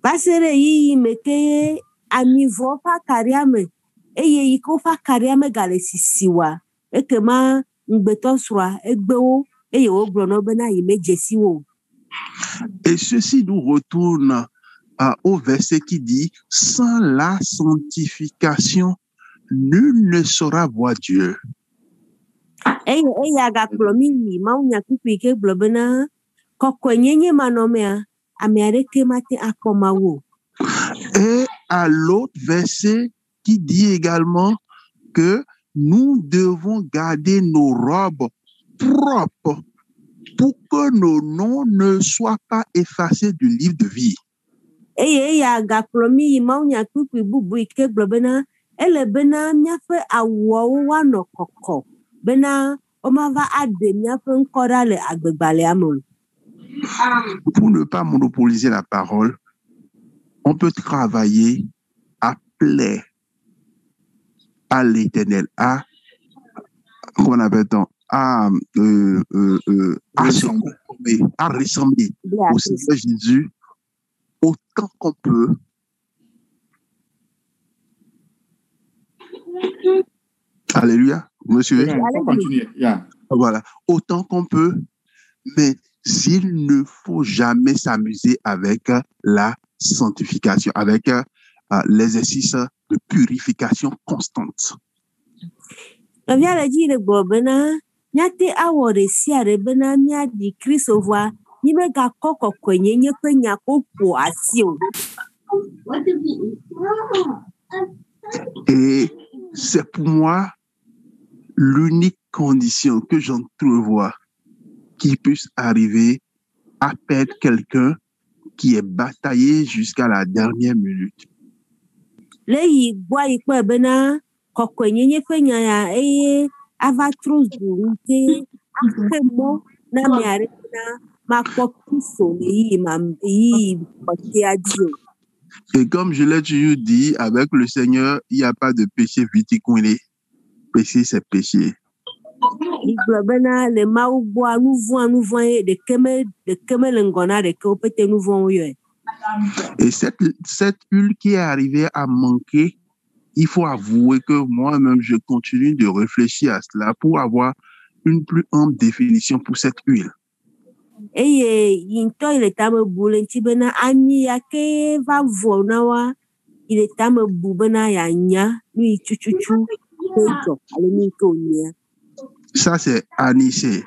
Basere yi mekeye amivo fa kariame eye yiko fa kariame gale sisiwa ekema ngbeto sura egbewo eye wo grono bena yime jesiwo. Et ceci nous retourne au verset qui dit, sans la sanctification, nul ne saura voir Dieu. Et à l'autre verset qui dit également que nous devons garder nos robes propres pour que nos noms ne soient pas effacés du livre de vie. Pour ne pas monopoliser la parole, on peut travailler à plaire à l'Éternel, comment appelle-t-on, à ressembler au Seigneur Jésus autant qu'on peut. Alléluia. Vous me suivez? Voilà. Autant qu'on peut, mais s'il ne faut jamais s'amuser avec la sanctification, avec l'exercice de purification constante. Et c'est pour moi l'unique condition que j'entrevois qui puisse arriver à perdre quelqu'un qui est bataillé jusqu'à la dernière minute. Et comme je l'ai toujours dit, avec le Seigneur, il n'y a pas de péché viticulé. Péché, c'est péché. Et cette huile qui est arrivée à manquer, il faut avouer que moi-même, je continue de réfléchir à cela pour avoir une plus ample définition pour cette huile. Ça, c'est anisé.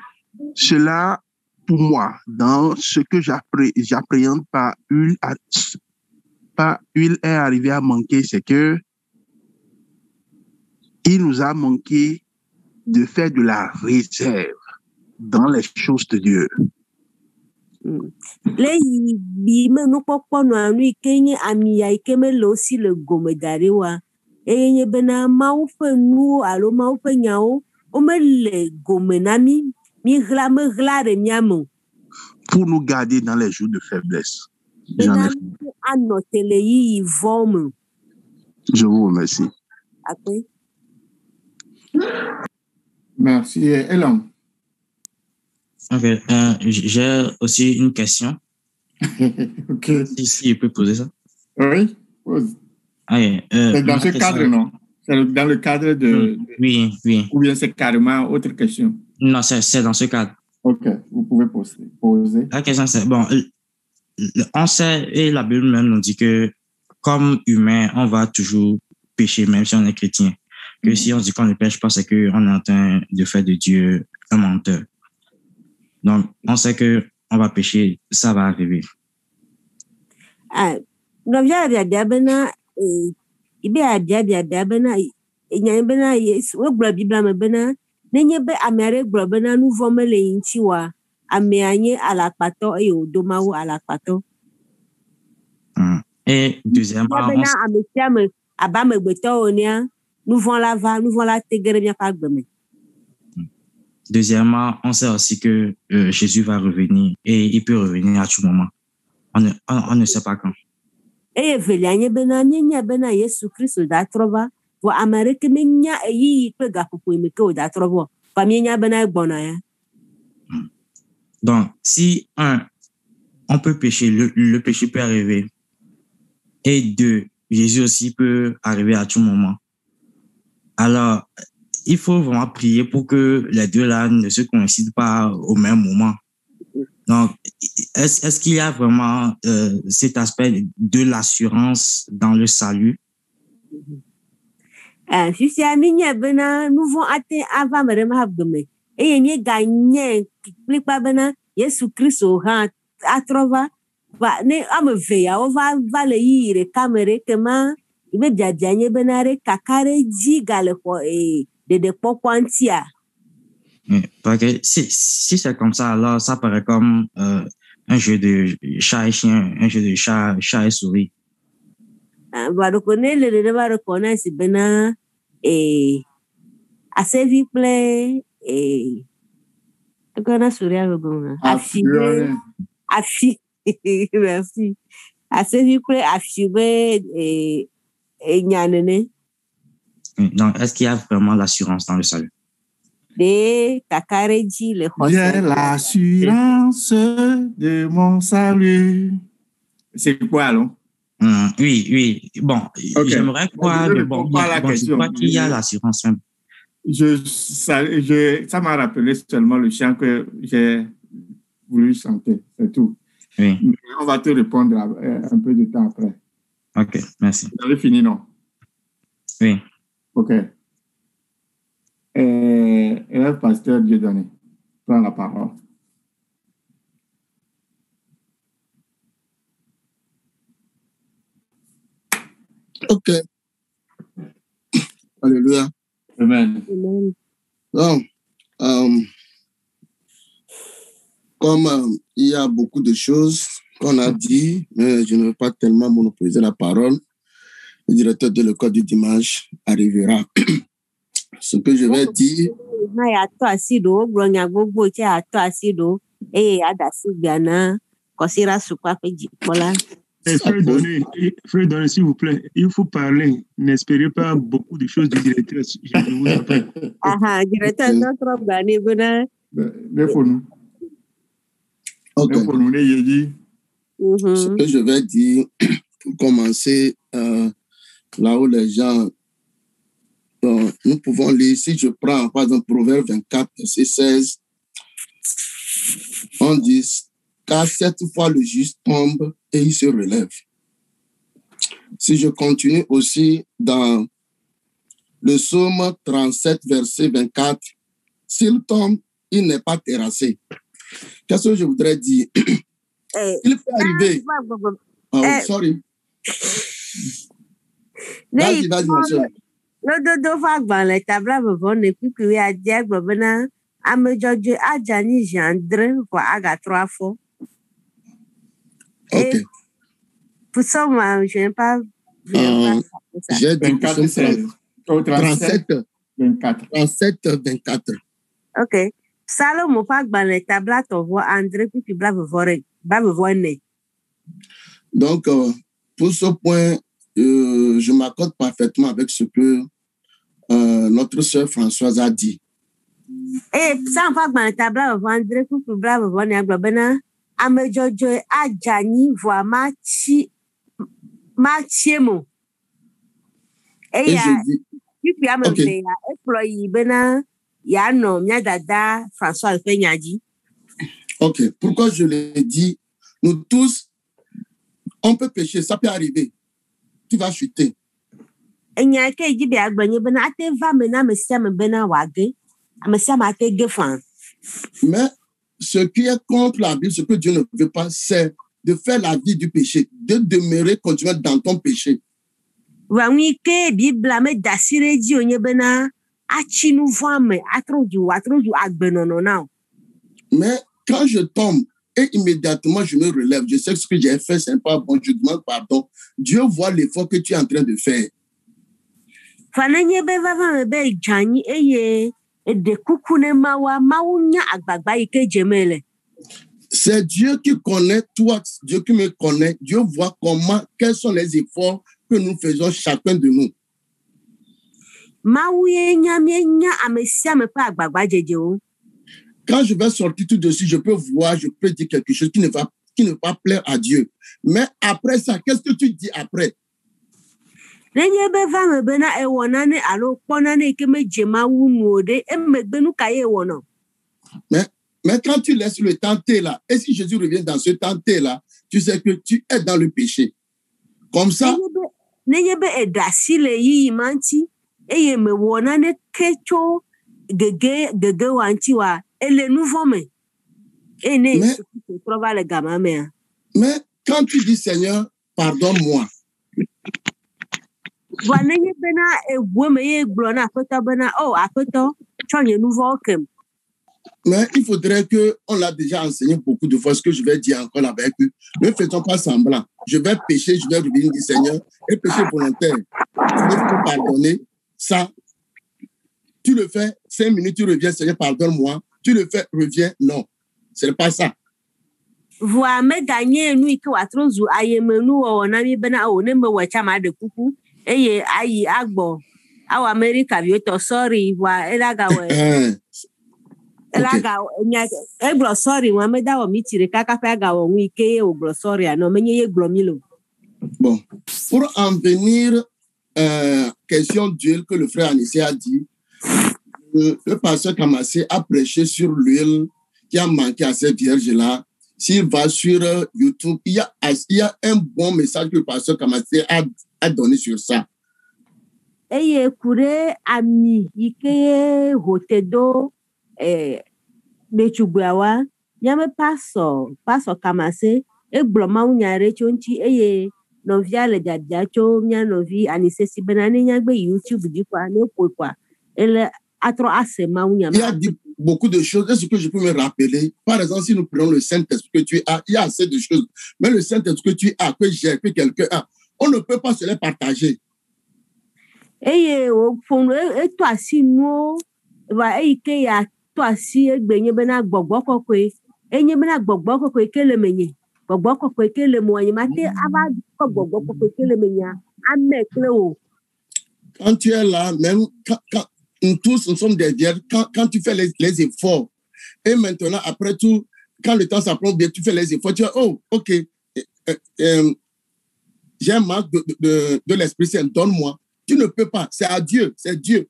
Cela, pour moi, dans ce que j'appréhende par huile est arrivé à manquer, c'est que il nous a manqué de faire de la réserve dans les choses de Dieu. Pour nous garder dans les jours de faiblesse. Je vous remercie. Merci. Elam. Ok, j'ai aussi une question. Ok. Si je peux poser ça. Oui, pose. Okay, c'est dans ce cadre, non? C'est dans le cadre de... Oui. Ou bien c'est carrément autre question? Non, c'est dans ce cadre. Ok, vous pouvez poser. La question, c'est, bon, on sait, et la Bible même nous dit que comme humain, on va toujours pécher, même si on est chrétien. Que si on dit qu'on ne pêche pas, c'est qu'on est en train de faire de Dieu un menteur. Donc, on sait qu'on va pécher, ça va arriver. ibe abia bena enya bena Yesu we gblɔ Biblia me bena nenye be ame aɖe gblɔ bena nu vɔ̃ mele yi ŋuti wa amea nye alakpatɔ eye wòdo Mawu alakpatɔ. Et deuxièmement, bena ame sia ame abe amegbetɔwo nea nu vɔ̃ la te ge ɖe miaƒe agbe me. Deuxièmement, on sait aussi que Jésus va revenir et il peut revenir à tout moment. On ne sait pas quand. Eye evelia nye bena mienya bena Yesu Kristo da trɔ va vɔ ame aɖeke menya eyiyi kple gaƒoƒo yi me ke wòda trɔ vɔ va mienya bena egbɔna ya. Donc, si on peut pécher, le péché peut arriver. Et deux, Jésus aussi peut arriver à tout moment. Alors, il faut vraiment prier pour que les deux là ne se coïncident pas au même moment. Donc, est-ce qu'il y a vraiment cet aspect de l'assurance dans le salut? Fifia minya bena nu vɔ̃ ate ava me ɖe ma agbe me eye nye ganye kplikpa bena Yesu Kristo hã atrɔ va ne ame eve yawo va le yiyi ɖeka me ɖe kema ibe biabia nye bena ɖe kaka ɖe dzi gale xɔ ɖeɖekpɔkpɔ ŋutia. Parce que si c'est comme ça, alors ça paraît comme un jeu de chat et chien, un jeu de chat et souris. Baɖoko ne le ɖeɖe va ɖe kɔ na si bena asevi kple egɔna souris alo gɔna afi merci asevi kple afi be nya nene. Donc, est-ce qu'il y a vraiment l'assurance dans le salut? J'ai l'assurance de mon salut. C'est quoi, alors? Oui. Bon, okay. J'aimerais croire, mais bon, je crois qu'il y a l'assurance. Ça m'a rappelé seulement le chant que j'ai voulu chanter, c'est tout. Oui. Mais on va te répondre un peu de temps après. Ok, merci. Vous avez fini, non? Oui. Ok. Le pasteur Dieudonné prend la parole. Ok. Alléluia. Amen. Donc, comme il y a beaucoup de choses qu'on a dit, mais je ne veux pas tellement monopoliser la parole, le directeur de l'école du dimanche arrivera. Ce que je vais dire. Frère Donné, s'il vous plaît, il faut parler. N'espérez pas beaucoup de choses du directeur. Je vous appelle. Directeur, notre blâné, Ok. Ce que je vais dire, pour commencer, là où les gens, nous pouvons lire, si je prends par exemple Proverbe 24, verset 16, on dit, car 7 fois le juste tombe et il se relève. Si je continue aussi dans le psaume 37, verset 24, s'il tombe, il n'est pas terrassé. Qu'est-ce que je voudrais dire? Il peut arriver. Oh, sorry. Vas-y, monsieur. Dodo va gbalẽ tabla vevɔ ne kpikpi ya dia gblɔ bena ame dzɔdzɔe adzanyi zi andre vɔ agatrɔ afɔ. Ok. Pour ça, moi, je n'ai pas. J'ai dit 37, 24. Ok. Salomon va gbalẽ tabla tɔvɔ andre kpikpi bla vevɔ ne. Donc, pour ce point, je m'accorde parfaitement avec ce que notre sœur Françoise a dit. Ça va gbalẽ tabla vevɔ andre kpikpi bla vevɔ ne agblɔ bena ame dzɔdzɔe adzanyi vɔ matsie mo. Eya kpikpi ame eve ya ekplɔ yi bena yeanɔ mía dada François ƒe nya dzi. Ok, pourquoi je l'ai dit, nous tous, on peut pécher, ça peut arriver. Tu vas chuter. Enya ke dzi be agbenye bena ate va me na ame sia ame bena wage, ame sia ame ate ge fa. Mais ce qui est contre la Bible, ce que Dieu ne veut pas, c'est de faire la vie du péché, de demeurer continuer dans ton péché. Wanike Bibla me dasire di onye bena achinu vame atroju agbenono now. Mais quand je tombe et immédiatement je me relève, je sais que ce que j'ai fait, c'est pas bon, je demande pardon. Dieu voit l'effort que tu es en train de faire. Fanenye be vava be jani eye de kukune mawa maunya agbagba ike jemele. C'est Dieu qui connaît toi, Dieu qui me connaît. Dieu voit comment, quels sont les efforts que nous faisons chacun de nous. Quand je vais sortir tout de suite, je peux voir, je peux dire quelque chose qui ne va pas plaire à Dieu. Mais après ça, qu'est-ce que tu dis après? Mais quand tu laisses le temps T là, et si Jésus revient dans ce temps T là, tu sais que tu es dans le péché. Comme ça. Mais quand tu dis Seigneur, pardonne-moi. Mais il faudrait qu'on l'a déjà enseigné beaucoup de fois, ce que je vais dire encore avec eux. Ne faisons pas semblant. Je vais pécher, je vais revenir dire Seigneur, et péché volontaire. Il faut pardonner. Ça, tu le fais, 5 minutes, tu reviens, Seigneur, pardonne-moi. Tu le fais, reviens. Non, ce n'est pas ça. Voa me gagner nous que watrozu ayemenu o na mi bena o ne me wacha ma de kuku eye ayi agbo awa America bi to sorry wa elaga we elaga nya eglo sorry wa me da o mi tire kaka fa ga o wi ke o glo sorry no menye ye glo mi lo. Bon, pour en venir question d'huile que le frère Anissé a dit, le pasteur Kamassé a prêché sur l'huile qui a manqué à cette vierge-là. S'il va sur YouTube, il y a un bon message que le pasteur Kamassé a donné sur ça. Eye kure ami ike hotedo mechugwawa nyame pastor Kamassé e bloma unyare chonchi eye novia le jadjacho nya novi Anissé si benani nyagbe YouTube di kwa ne kwa ele atro asema unyama. Il a dit beaucoup de choses. Est-ce que je peux me rappeler? Par exemple, si nous prenons le Saint-Esprit que tu as, il y a assez de choses. Mais le Saint-Esprit que tu as, que j'ai, que quelqu'un a, on ne peut pas se les partager. Eye o fonu e to asinu wa ike ya to asi egbenye bena gbogbo kokwe enye bena gbogbo kokwe kele menye gbogbo kokwe kele mo anyi mate aba gbogbo kokwe kele menya amekle o. Quand tu es là, même quand nous tous, nous sommes des vierges, quand tu fais les efforts, et maintenant, après tout, quand le temps s'apprend bien, tu fais les efforts, tu dis, oh, ok, j'ai un manque de l'Esprit Saint, donne-moi. Tu ne peux pas, c'est à Dieu, c'est Dieu.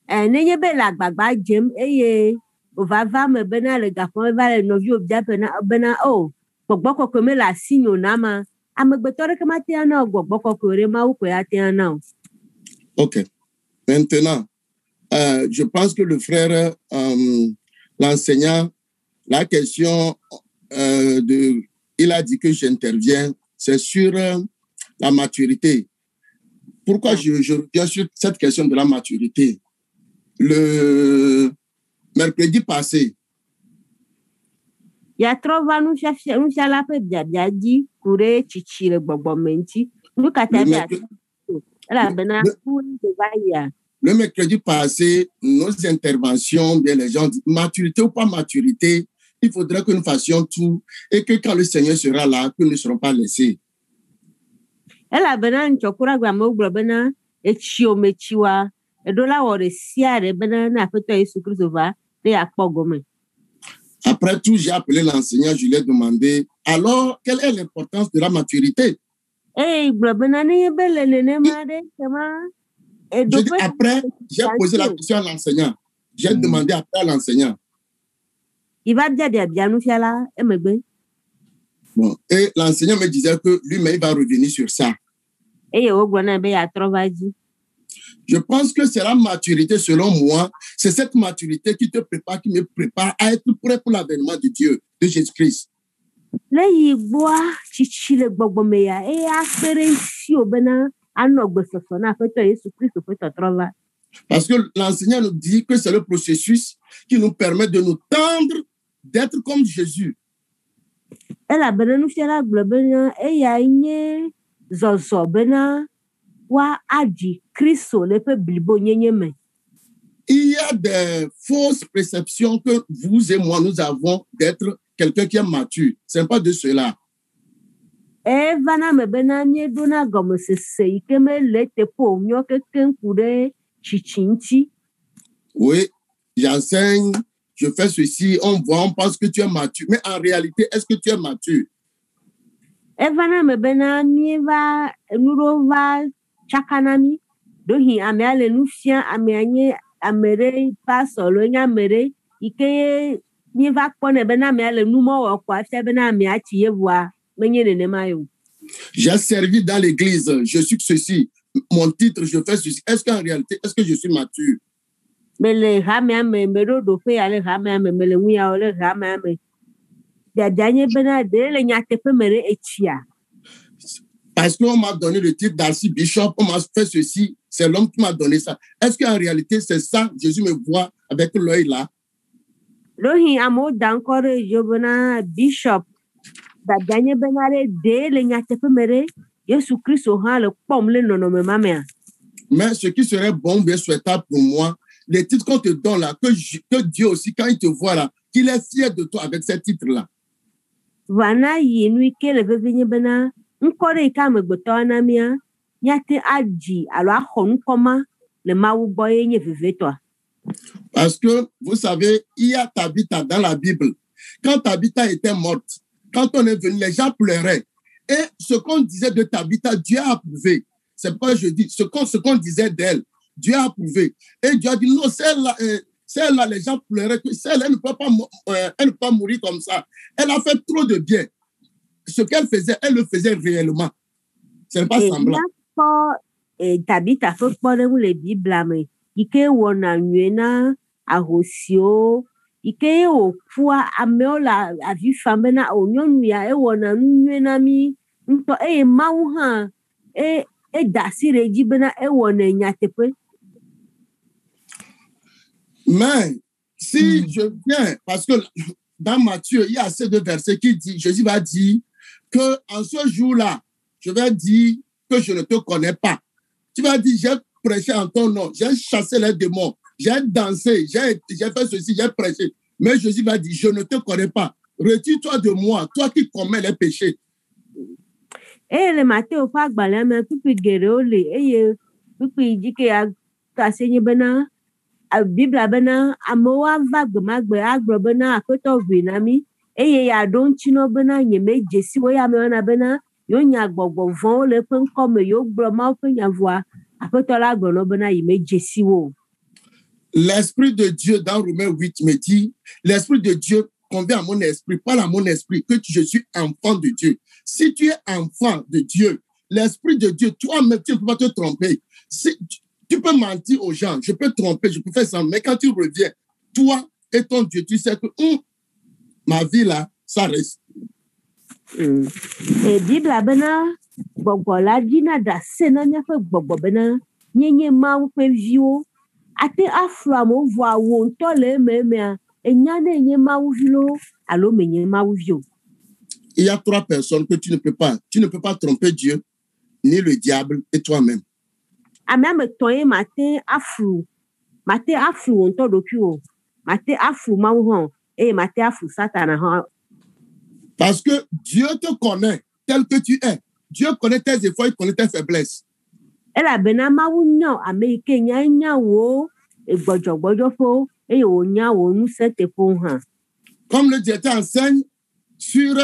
N'ayez pas la gbagba jem, eye, va me bena le gafon, va le novio bien bena, oh, gbogbo kokome la signe nama, amegbetore kemate ana gbogbo kokore ma ou koyate ana. Ok, maintenant, je pense que le frère, l'enseignant, la question il a dit que j'interviens, c'est sur la maturité. Pourquoi je reviens sur cette question de la maturité? Le mercredi passé, ya trova nous la pe dia di kure chichire gbogbo menti nous katabe la bena pour de vaya. Le mercredi passé, nos interventions, bien les gens disent maturité ou pas maturité, il faudrait que nous fassions tout et que quand le Seigneur sera là, que nous ne serons pas laissés. Ela bena nchokura gwa moglo bena echio mechiwa edola ore siare bena na feto Yesu Christ va de akpogome. Après tout, j'ai appelé l'enseignant, je lui ai demandé alors quelle est l'importance de la maturité? Eh glo bena ne bele ne made kema. Après, j'ai posé la question à l'enseignant. J'ai demandé après à l'enseignant. Il va dire bien nous faire là, bon, et l'enseignant me disait que lui-même il va revenir sur ça. Je pense que c'est la maturité, selon moi, c'est cette maturité qui te prépare, qui me prépare à être prêt pour l'avènement de Dieu, de Jésus-Christ. Parce que l'enseignant nous dit que c'est le processus qui nous permet de nous tendre, d'être comme Jésus. Il y a des fausses perceptions que vous et moi, nous avons d'être quelqu'un qui est mature. Ce n'est pas de cela. Oui, j'enseigne, je fais ceci, on voit, on pense que tu es mature. Mais en réalité, est-ce que tu es mature? J'ai servi dans l'église, je suis ceci, mon titre, je fais ceci. Est-ce qu'en réalité, est-ce que je suis mature? Parce qu'on m'a donné le titre d'archibishop, on m'a fait ceci, c'est l'homme qui m'a donné ça. Est-ce qu'en réalité, c'est ça, Jésus me voit avec l'œil là? Mais ce qui serait bon, bien souhaitable pour moi, les titres qu'on te donne là, que Dieu aussi, quand il te voit là, qu'il est fier de toi avec ces titres-là. Parce que, vous savez, il y a Tabitha dans la Bible. Quand Tabitha était morte, quand on est venu, les gens pleuraient. Et ce qu'on disait de Tabitha, Dieu a approuvé. C'est pourquoi je dis, ce qu'on disait d'elle, Dieu a approuvé. Et Dieu a dit, non, celle-là, les gens pleuraient. Celle-là, elle ne peut pas mourir comme ça. Elle a fait trop de bien. Ce qu'elle faisait, elle le faisait réellement. Ce n'est pas semblant. Tabitha fait pas de les Bibles, mais ike wona nyena ahosio ike o kwa ameola avi famena onyonu ya e wona nyena mi nto e mawu ha e dasire jibena e wona nyatepe. Mais si je viens, parce que dans Matthieu, il y a ces deux versets qui dit, Jésus va dire que en ce jour-là, je vais dire que je ne te connais pas. Tu vas dire, j'ai prêché en ton nom, j'ai chassé les démons, j'ai dansé, j'ai fait ceci, j'ai prêché. Mais Jésus va dire, je ne te connais pas. Retire-toi de moi, toi qui commets les péchés. Et le matin, au pas balame, puis guéréole, et puis dit que a cassé bena, a Bible bena, a moa vague magbe, agro bena, a koto vinami, et ya don chino bena, yeme jesi, ya meona bena, yo nya gbogbo von le pen comme yo broma pen ya voix. L'Esprit de Dieu dans Romains 8 me dit, l'Esprit de Dieu convient à mon esprit, parle à mon esprit, que je suis enfant de Dieu. Si tu es enfant de Dieu, l'Esprit de Dieu, toi-même, tu ne peux pas te tromper. Si, tu peux mentir aux gens, je peux tromper, je peux faire ça, mais quand tu reviens, toi et ton Dieu, tu sais que ma vie là, ça reste. Et Bible bena gbogbo la dina da sena nya fe gbogbo bena nyenye ma wo pe viwo ate afro mo vo wo nto le meme enya na enye ma wo vilo alo menye ma wo vio. Il y a trois personnes que tu ne peux pas tromper Dieu ni le diable et toi-même. Ameme toye mate afro nto dokuo mate afro ma wo hon e mate afro satana hon. Parce que Dieu te connaît tel que tu es. Dieu connaît tes efforts, il connaît tes faiblesses. Elle a ben amawu nyo Américain nya wo egbojo fo e o nya wo nu sete fo han. Comme le directeur enseigne sur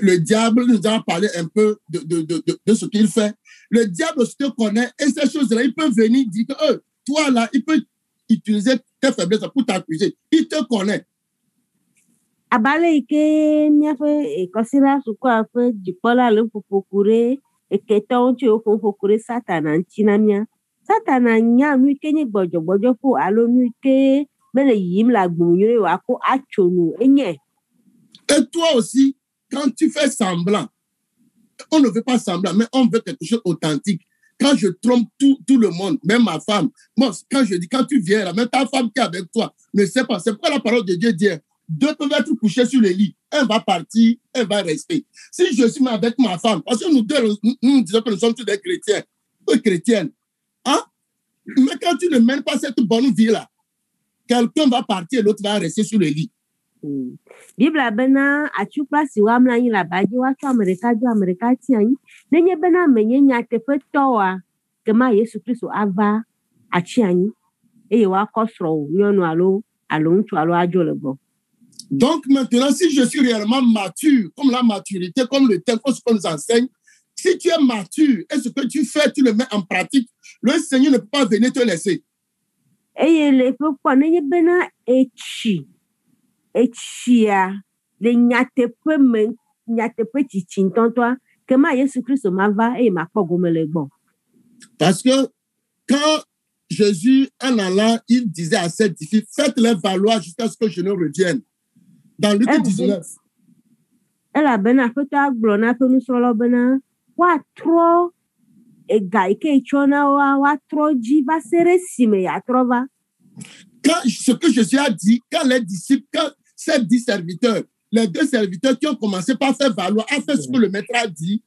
le diable, nous avons parlé un peu de ce qu'il fait. Le diable aussi te connaît et ces choses-là, il peut venir dire que toi là, il peut utiliser tes faiblesses pour t'accuser. Il te connaît. Abale ike niafe ekosira suko afe jipola le fofokure eketa onche ofofokure satana nchinamia satana nya nu ike ni gbojo fo alo nu ike bele yim la gbonyore wa ko achonu enye. Et toi aussi, quand tu fais semblant, on ne veut pas semblant, mais on veut quelque chose d'authentique. Quand je trompe tout le monde, même ma femme, moi, quand je dis, quand tu viens là, même ta femme qui est avec toi, ne sait pas. C'est pourquoi la parole de Dieu dit, deux peuvent être couchés sur le lit. Un va partir, un va rester. Si je suis avec ma femme, parce que nous deux, nous disons que nous sommes tous des chrétiens, ou chrétiennes, hein? Mais quand tu ne mènes pas cette bonne vie-là, quelqu'un va partir et l'autre va rester sur le lit. Bible bena achukpa si wa mla yin la baji wa cho America ti anyi nenye bena menye nya tefe towa kema Yesu Kristo ava achi anyi eye wa kosro nyonu alo ntu alo ajo lebo. Donc maintenant, si je suis réellement mature, comme la maturité, comme le temps qu'on nous enseigne, si tu es mature et ce que tu fais, tu le mets en pratique, le Seigneur ne peut pas venir te laisser. Eye le pe nenye bena echia le nyatepe chichintontoa kema Yesu Kristo mava et ma pogomele bon. Parce que quand Jésus en allant, il disait à ses disciples, faites-les valoir jusqu'à ce que je ne revienne. Dans Luc 19. Elle a bena feta glona pe nous solo bena wa tro e gaike chona wa tro ji va sere sime ya trova. Quand ce que Jésus a dit, quand les disciples, quand ces 10 serviteurs, les 2 serviteurs qui ont commencé par faire valoir, à faire ce que le maître a dit.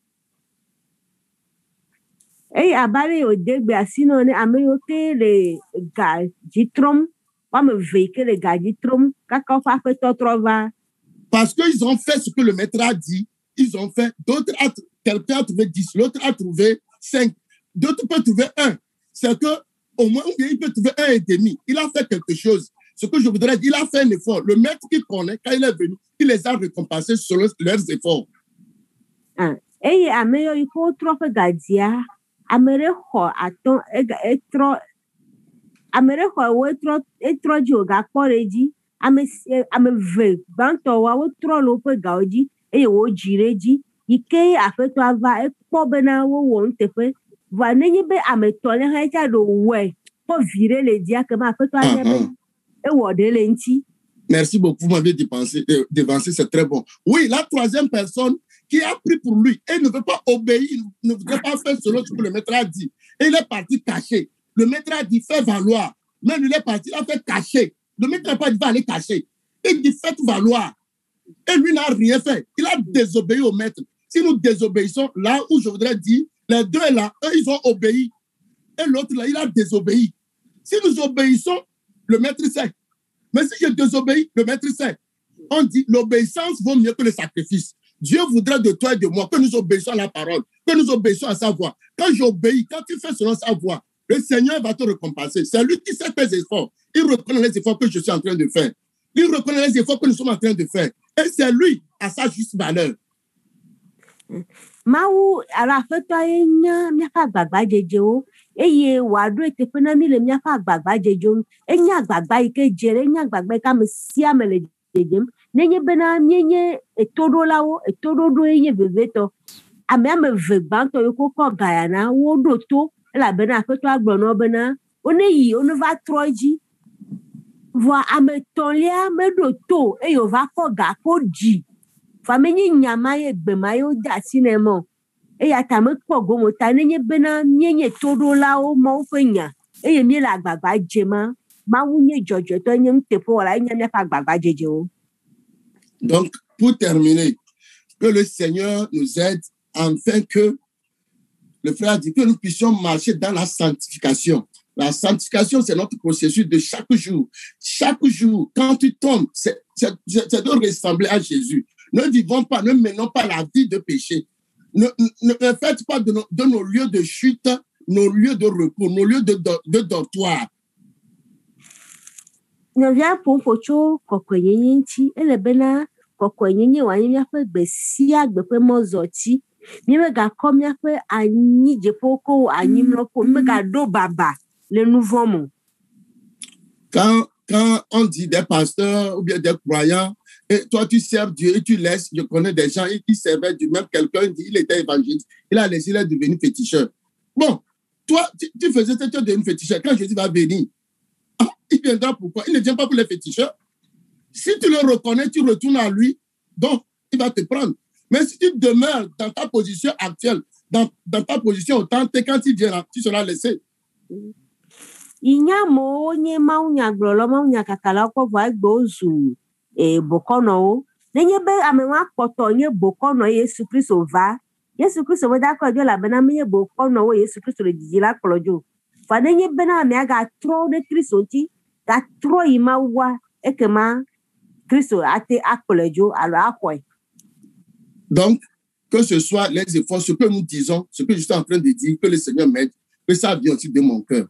Et abale au début, sinon, ameyo ke le gars jitrom, pas me véhicule le gars jitrom, quand on fait trova. Parce qu'ils ont fait ce que le maître a dit, ils ont fait, d'autres, quelqu'un a trouvé 10, l'autre a trouvé 5, d'autres peuvent trouver 1. C'est que, au moins, il peut trouver 1,5. Il a fait quelque chose. Ce que je voudrais dire, il a fait un effort. Le maître qui connaît, quand il est venu, il les a récompensés selon leurs efforts. Et ameyo il faut trop gadia, amere ho aton etro joga koreji, ame ve banto wa otro lo pe gaoji, e wo jireji, ike afeto ava e po bena wo won tefe, va nenye be ame tole ha cha do we, po vire le dia que ma afeto anya. Merci beaucoup, vous m'avez devancé, c'est très bon. Oui, la troisième personne qui a pris pour lui et ne veut pas obéir, ne voudrait pas faire selon ce que le maître a dit. Et il est parti caché. Le maître a dit, fais valoir. Mais il est parti, il a fait cacher. Le maître n'a pas dit, va aller cacher. Il dit, faites valoir. Et lui n'a rien fait. Il a désobéi au maître. Si nous désobéissons, là où je voudrais dire, les deux là, eux, ils ont obéi. Et l'autre là, il a désobéi. Si nous obéissons, le maître sait. Mais si je désobéis, le maître sait. On dit l'obéissance vaut mieux que le sacrifice. Dieu voudrait de toi et de moi que nous obéissions à la parole, que nous obéissions à sa voix. Quand j'obéis, quand tu fais selon sa voix, le Seigneur va te récompenser. C'est lui qui sait tes efforts. Il reconnaît les efforts que je suis en train de faire. Il reconnaît les efforts que nous sommes en train de faire. Et c'est lui à sa juste valeur. Maou, alors, fais-toi une bagba jejo. Eye wado etefena mi le miafa agbagba jejom enya agbagba ike jere enya agbagba ka me sia me le jejem nenye bena mienye etodo eye veveto ame vegbanto yoko ko gayana wodo to la bena afeto agbono bena oneyi ono va troji vo ame tonlia medo to eyo va ko ga ko ji famenyi nyama ye gbema yo da sinemo e atame pogo mota nenye bena nyenye todo la o mo fenya e mi la agbagba jema ma wunye jojo to nyem tepo wala nyem ya agbagba jeje o. Donc pour terminer, que le Seigneur nous aide afin que le frère dit que nous puissions marcher dans la sanctification. La sanctification, c'est notre processus de chaque jour. Chaque jour, quand tu tombes, c'est de ressembler à Jésus. Ne menons pas la vie de péché. Ne faites pas de nos lieux de chute, nos lieux de repos, nos lieux de dortoir. Ne viens pour pocho kokoyenchi ele bena kokoyenye wa yimya fe besia gbepe mozoti mi me ga komya fe anyi jepoko anyi mloko me ga do baba le nouveau monde. Quand on dit des pasteurs ou bien des croyants, et toi tu sers Dieu et tu laisses, je connais des gens qui servaient Dieu, même quelqu'un dit il était évangéliste, il a laissé, il est devenu féticheur. Bon, toi tu faisais ça, tu es devenu féticheur. Quand Jésus va venir, il viendra pourquoi? Il ne vient pas pour les féticheurs. Si tu le reconnais, tu retournes à lui, donc il va te prendre. Mais si tu demeures dans ta position actuelle, dans ta position authentique, quand tu viendras, tu seras laissé. Inyamo onye maunya grolo maunya kakala kwa va gbozu bokono nenye be amenwa poto nye bokono Yesu Kristo va Yesu Kristo we da ko jo la bena menye bokono wo Yesu Kristo le dijila kolojo fa nenye bena me aga tro de Kristo ti ga tro imawa ekema Kristo ate akolejo alo akoy. Donc que ce soit les efforts, ce que nous disons, ce que je suis en train de dire, que le Seigneur m'aide, que ça vient aussi de mon cœur.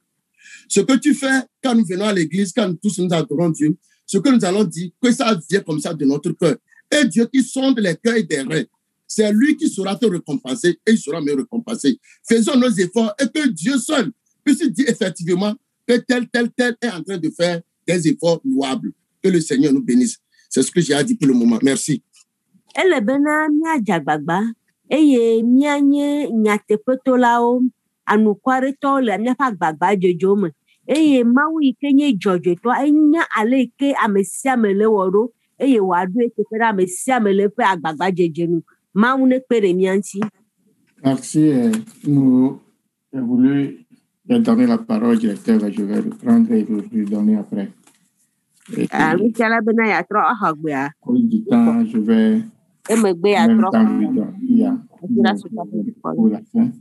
Ce que tu fais quand nous venons à l'église, quand nous tous nous adorons Dieu, ce que nous allons dire, que ça vient comme ça de notre cœur. Et Dieu qui sonde les cœurs et des reins, c'est lui qui saura te récompenser et il saura me récompenser. Faisons nos efforts et que Dieu seul puisse dire effectivement que tel est en train de faire des efforts louables. Que le Seigneur nous bénisse. C'est ce que j'ai à dire pour le moment. Merci. Ele bena mia jagbagba eye mianye nyatepetolao anukware to le mia fa gbagba jojo me eye mawu ikenye jojo to enya aleke amesia mele woro eye wadu ekepera amesia mele fe agbagba jejenu mawu ne pere mianti. Merci. Nous j'ai voulu donner la parole au directeur, je vais le prendre et le donner après. Oui, la bena ya tro ahagba. Du temps, je vais pour la fin.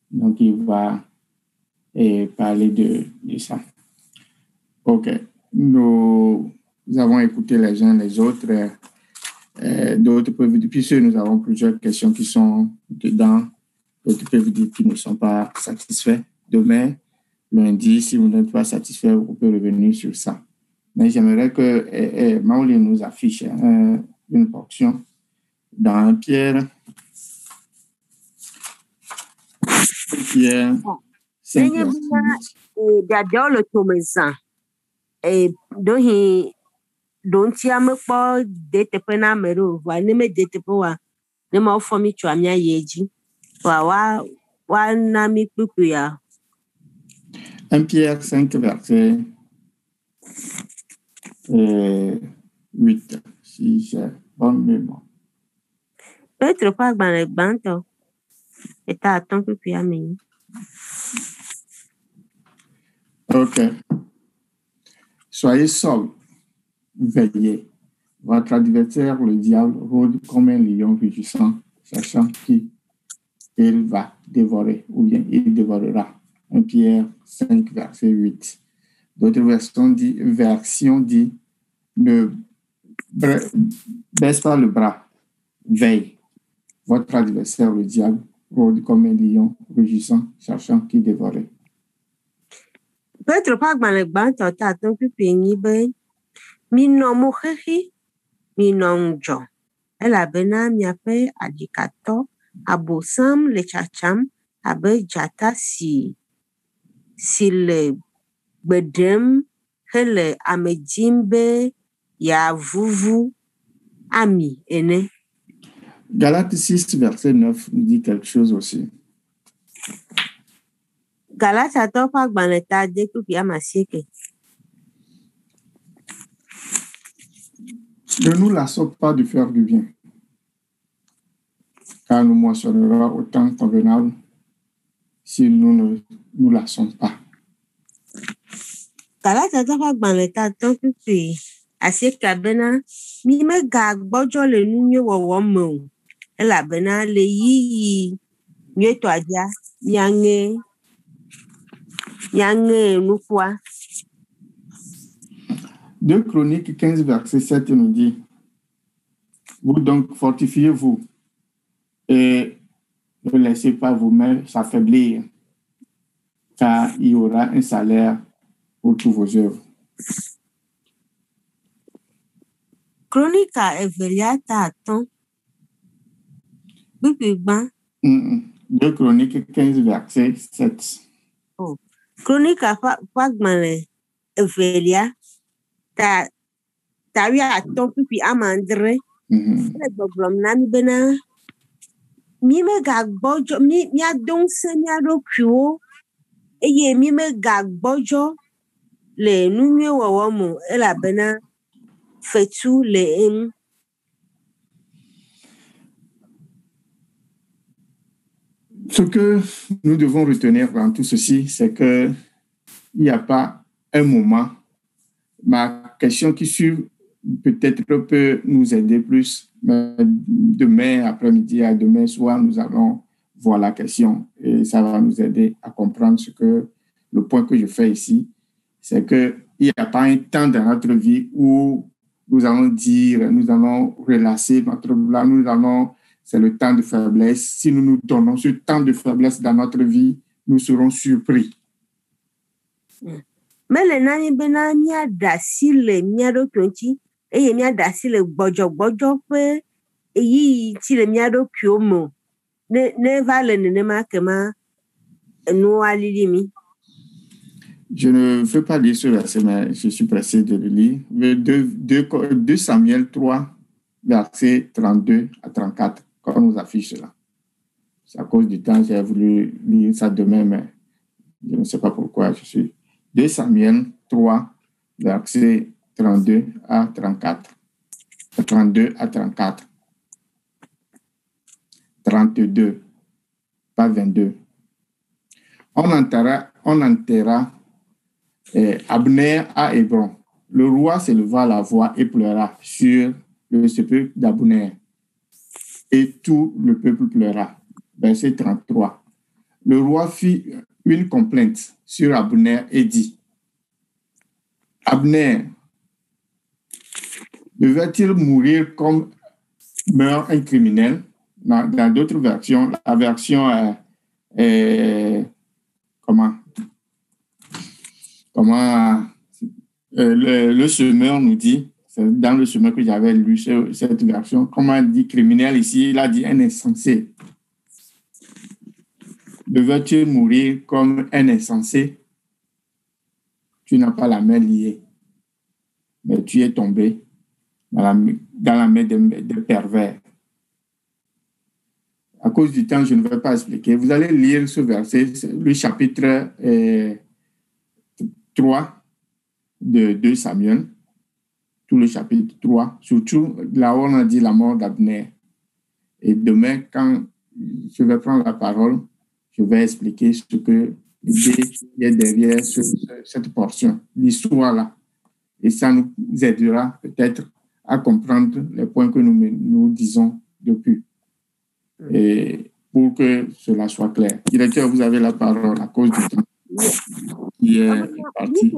Donc, il va parler de ça. OK. Nous avons écouté les uns les autres. D'autres peuvent dire, puisque nous avons plusieurs questions qui sont dedans, d'autres peuvent dire qu'ils ne sont pas satisfaits. Demain, lundi, si vous n'êtes pas satisfait, vous pouvez revenir sur ça. Mais j'aimerais que Maouli nous affiche une portion dans Pierre 5, le tomesa dohi donti amekpo detepe na meru wa ne me detepe wa ne ma fomi twa mia yeji wa na mi pupu ya 1 Pierre 5 verset 8 si j'ai bonne mémoire. Peut-être pas dans le banto. Et t'as attends que puis amener. OK. Soyez sobres, veillez. Votre adversaire, le diable, rôde comme un lion rugissant, sachant qu'il va dévorer, ou bien il dévorera. 1 Pierre 5, verset 8. D'autres versions disent ne baisse pas le bras, veille. Votre adversaire, le diable, rôde comme un lion rugissant, cherchant qui dévorer. Peut-être pas dans le banc, t'as tant que péni ben. Mi non mohehi, mi non jo. Elle a bena mi ape adikato, abosam le chacham, abe jata si le bedem, hele amejimbe ya vuvu ami ene. Galates 6, verset 9 nous dit quelque chose aussi. Galates atau pas baneta de kupi amasieke. Ne nous lassons pas de faire du bien, car nous moissonnera au temps convenable si nous ne nous lassons pas. Galates atau pas baneta tant kupi asieke bena mi me ga gbojo le nunye wowo mo. La bena le yi nye to adia yange nukwa. 2 Chroniques 15, verset 7 nous dit, vous donc fortifiez-vous et ne laissez pas vos mains s'affaiblir, car il y aura un salaire pour tous vos œuvres. Chronique eveliata aton. 2 Chroniques 15, verset 7. Oh. Chronique Pagmane Evelia ta wi aton pipi amandre. Le problem nami bena mi me gagbojo mi adon se mi adokwo eye mi me gagbojo le nunye wowo mo ela bena fetu le en. Ce que nous devons retenir dans tout ceci, c'est qu'il n'y a pas un moment. Ma question qui suit peut-être peut nous aider plus. Mais demain après-midi à demain soir, nous allons voir la question et ça va nous aider à comprendre ce que le point que je fais ici, c'est qu'il n'y a pas un temps dans notre vie où nous allons dire, nous allons relâcher notre blanc, c'est le temps de faiblesse. Si nous nous donnons ce temps de faiblesse dans notre vie, nous serons surpris. Mais les nani bena mia dasi le mia do tonti et mia dasi le bojo pe yi ti le mia do kyomo ne vale ne ma kema no alilimi. Je ne veux pas lire ce verset, mais je suis pressé de le lire. 2 Samuel 3, versets 32 à 34, quand on nous affiche là. C'est à cause du temps, j'ai voulu lire ça demain, mais je ne sais pas pourquoi je suis. 2 Samuel 3, versets 32 à 34. 32 à 34. 32, pas 22. On enterra Abner à Hébron. Le roi s'éleva à la voix et pleura sur le sépulcre d'Abner. Et tout le peuple pleura. Verset 33. Le roi fit une complainte sur Abner et dit: Abner, devait-il mourir comme meurt un criminel? Dans d'autres versions, la version le semeur nous dit, c'est dans le semeur que j'avais lu cette version, comment il dit criminel ici, il a dit un insensé. Devais-tu mourir comme un insensé? Tu n'as pas la main liée, mais tu es tombé dans la main des pervers. À cause du temps, je ne vais pas expliquer. Vous allez lire ce verset, le chapitre 3 de 2 Samuel, tout le chapitre 3, surtout là où on a dit la mort d'Abner. Et demain, quand je vais prendre la parole, je vais expliquer ce que l'idée qui est derrière cette portion, l'histoire-là. Et ça nous aidera peut-être à comprendre les points que nous disons depuis. Et pour que cela soit clair. Directeur, vous avez la parole à cause du temps. Qui est parti.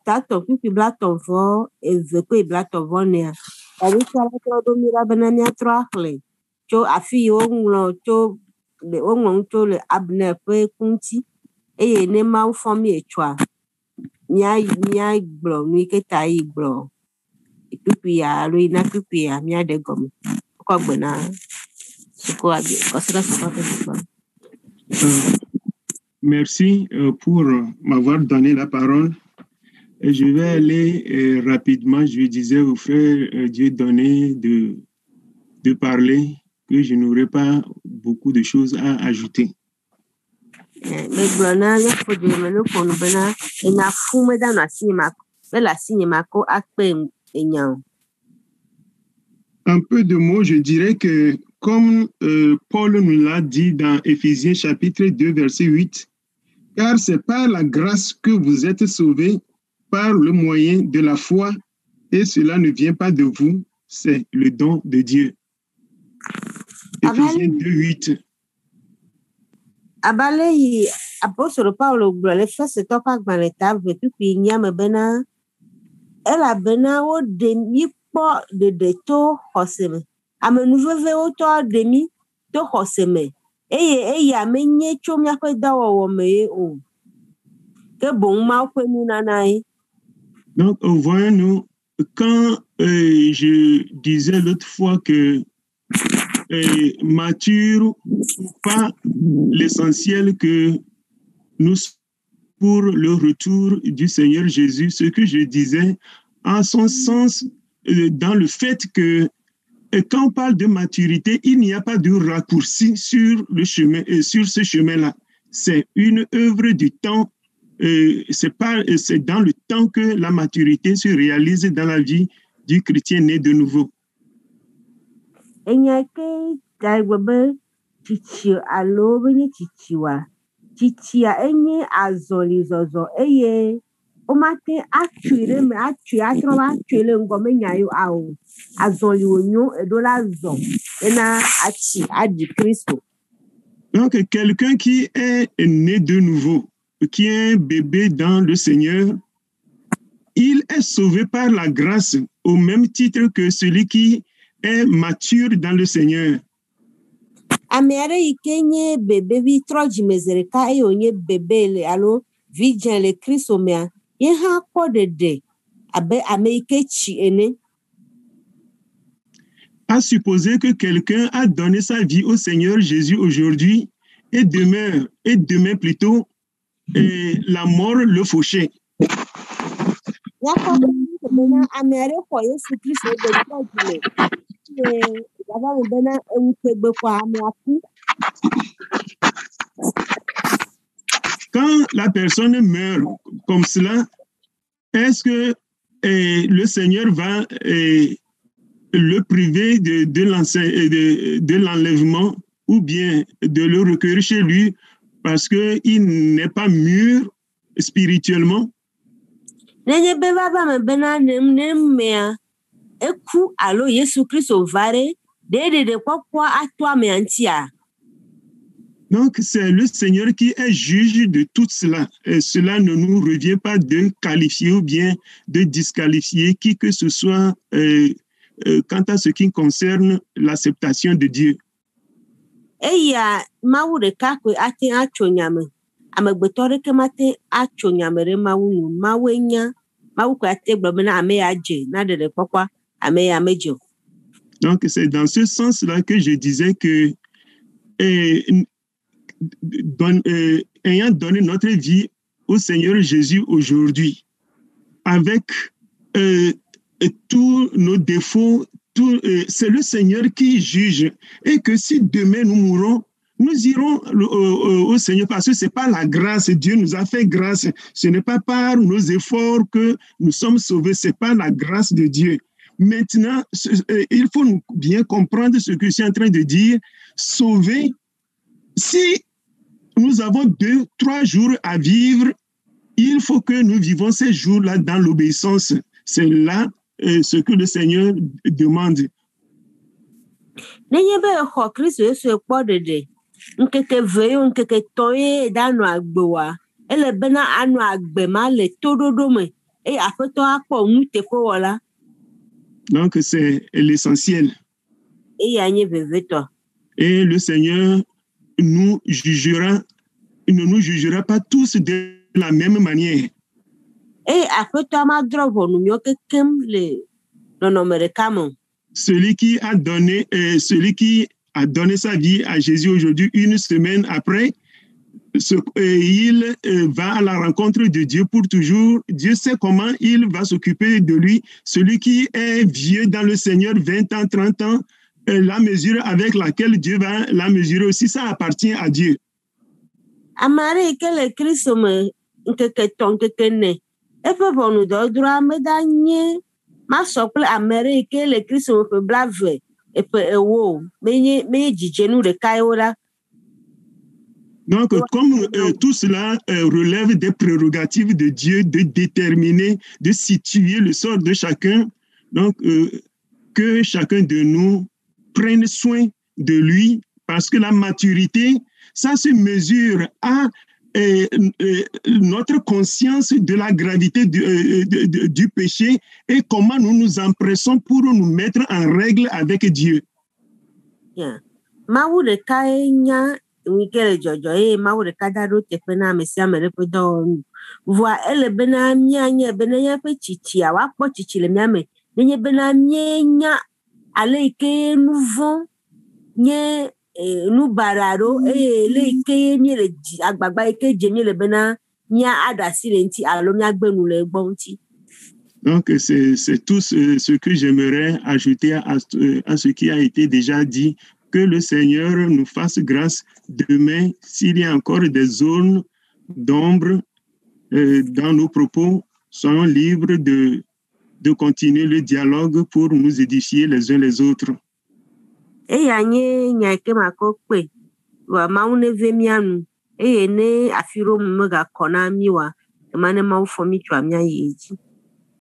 Taton qui blaton vo et veut blaton vonia. Avec ça, la mira banania trocle. Cho afi onglon cho le onglon cho le Abner pe kunti et ne ma formi et toi. Nya blo ni ke tai blo. Et puis ya lui na puis ya mia de gomme. Quoi bona. C'est quoi bien. Merci pour m'avoir donné la parole. Et je vais aller rapidement. Je lui disais au frère Dieu donné de parler, que je n'aurai pas beaucoup de choses à ajouter. Un peu de mots, je dirais que comme Paul nous l'a dit dans Éphésiens chapitre 2, verset 8, car c'est par la grâce que vous êtes sauvés par le moyen de la foi, et cela ne vient pas de vous, c'est le don de Dieu. Éphésiens 2, 8. Abale apostolo Paulo gbole fese toka gbaleta vetu pi nyame bena ela bena o demi po de to hoseme amenuveve o to demi to hoseme eye amenye chomya ko dawo me o ke bon ma ko nu nanai. Donc voyons-nous, quand je disais l'autre fois que mature pas l'essentiel que nous pour le retour du Seigneur Jésus, ce que je disais en son sens dans le fait que quand on parle de maturité, il n'y a pas de raccourci sur le chemin sur ce chemin-là. C'est une œuvre du temps. C'est dans le temps que la maturité se réalise dans la vie du chrétien né de nouveau. Enya ke daigwebe chichi alo benye chichiwa. Chichia enye azoli zozo eye. Omate actuele me actue atroba actuele ngome nyayo ao. Azoli onyo edola zo. Ena achi adi Christo. Donc, quelqu'un qui est né de nouveau, qui est un bébé dans le Seigneur, il est sauvé par la grâce au même titre que celui qui est mature dans le Seigneur. Amere ikenye bebe vi troji mezereka e onye bebe le alo vijen le Christo mea. Ye ha kodede abe ameike chi ene. À supposer que quelqu'un a donné sa vie au Seigneur Jésus aujourd'hui et demain plutôt, la mort le fauchait. Quand la personne meurt comme cela, est-ce que le Seigneur va le priver de l'enlèvement ou bien de le recueillir chez lui parce qu'il n'est pas mûr spirituellement? Donc, c'est le Seigneur qui est juge de tout cela. Et cela ne nous revient pas de qualifier ou bien de disqualifier qui que ce soit quant à ce qui concerne l'acceptation de Dieu. Donc, c'est dans ce sens-là que je disais que ayant donné notre vie au Seigneur Jésus aujourd'hui, avec tous nos défauts, c'est le Seigneur qui juge. Et que si demain nous mourrons, nous irons au Seigneur parce que ce n'est pas la grâce. Dieu nous a fait grâce. Ce n'est pas par nos efforts que nous sommes sauvés. Ce n'est pas la grâce de Dieu. Maintenant, il faut bien comprendre ce que je suis en train de dire. Sauver, si nous avons 2-3 jours à vivre, il faut que nous vivons ces jours-là dans l'obéissance. C'est là ce que le Seigneur demande. Donc, c'est l'essentiel. Et le Seigneur ne nous jugera pas tous de la même manière. Celui qui a donné sa vie à Jésus aujourd'hui, une semaine après, il va à la rencontre de Dieu pour toujours. Dieu sait comment il va s'occuper de lui. Celui qui est vieux dans le Seigneur, 20 ans, 30 ans, la mesure avec laquelle Dieu va la mesurer aussi, ça appartient à Dieu. Donc, comme tout cela relève des prérogatives de Dieu de déterminer, de situer le sort de chacun, donc que chacun de nous prenne soin de lui, parce que la maturité, ça se mesure à notre conscience de la gravité du péché et comment nous nous empressons pour nous mettre en règle avec Dieu. Yeah. Donc, c'est tout ce que j'aimerais ajouter à ce qui a été déjà dit. Que le Seigneur nous fasse grâce demain, s'il y a encore des zones d'ombre dans nos propos, soyons libres de continuer le dialogue pour nous édifier les uns les autres. eya nye nya ke makɔ kpe wa Mawu neve mía nu eye ne afi ɖo me megakɔ na mí wa ema ne Mawu fɔ mí tso amia yi dzi.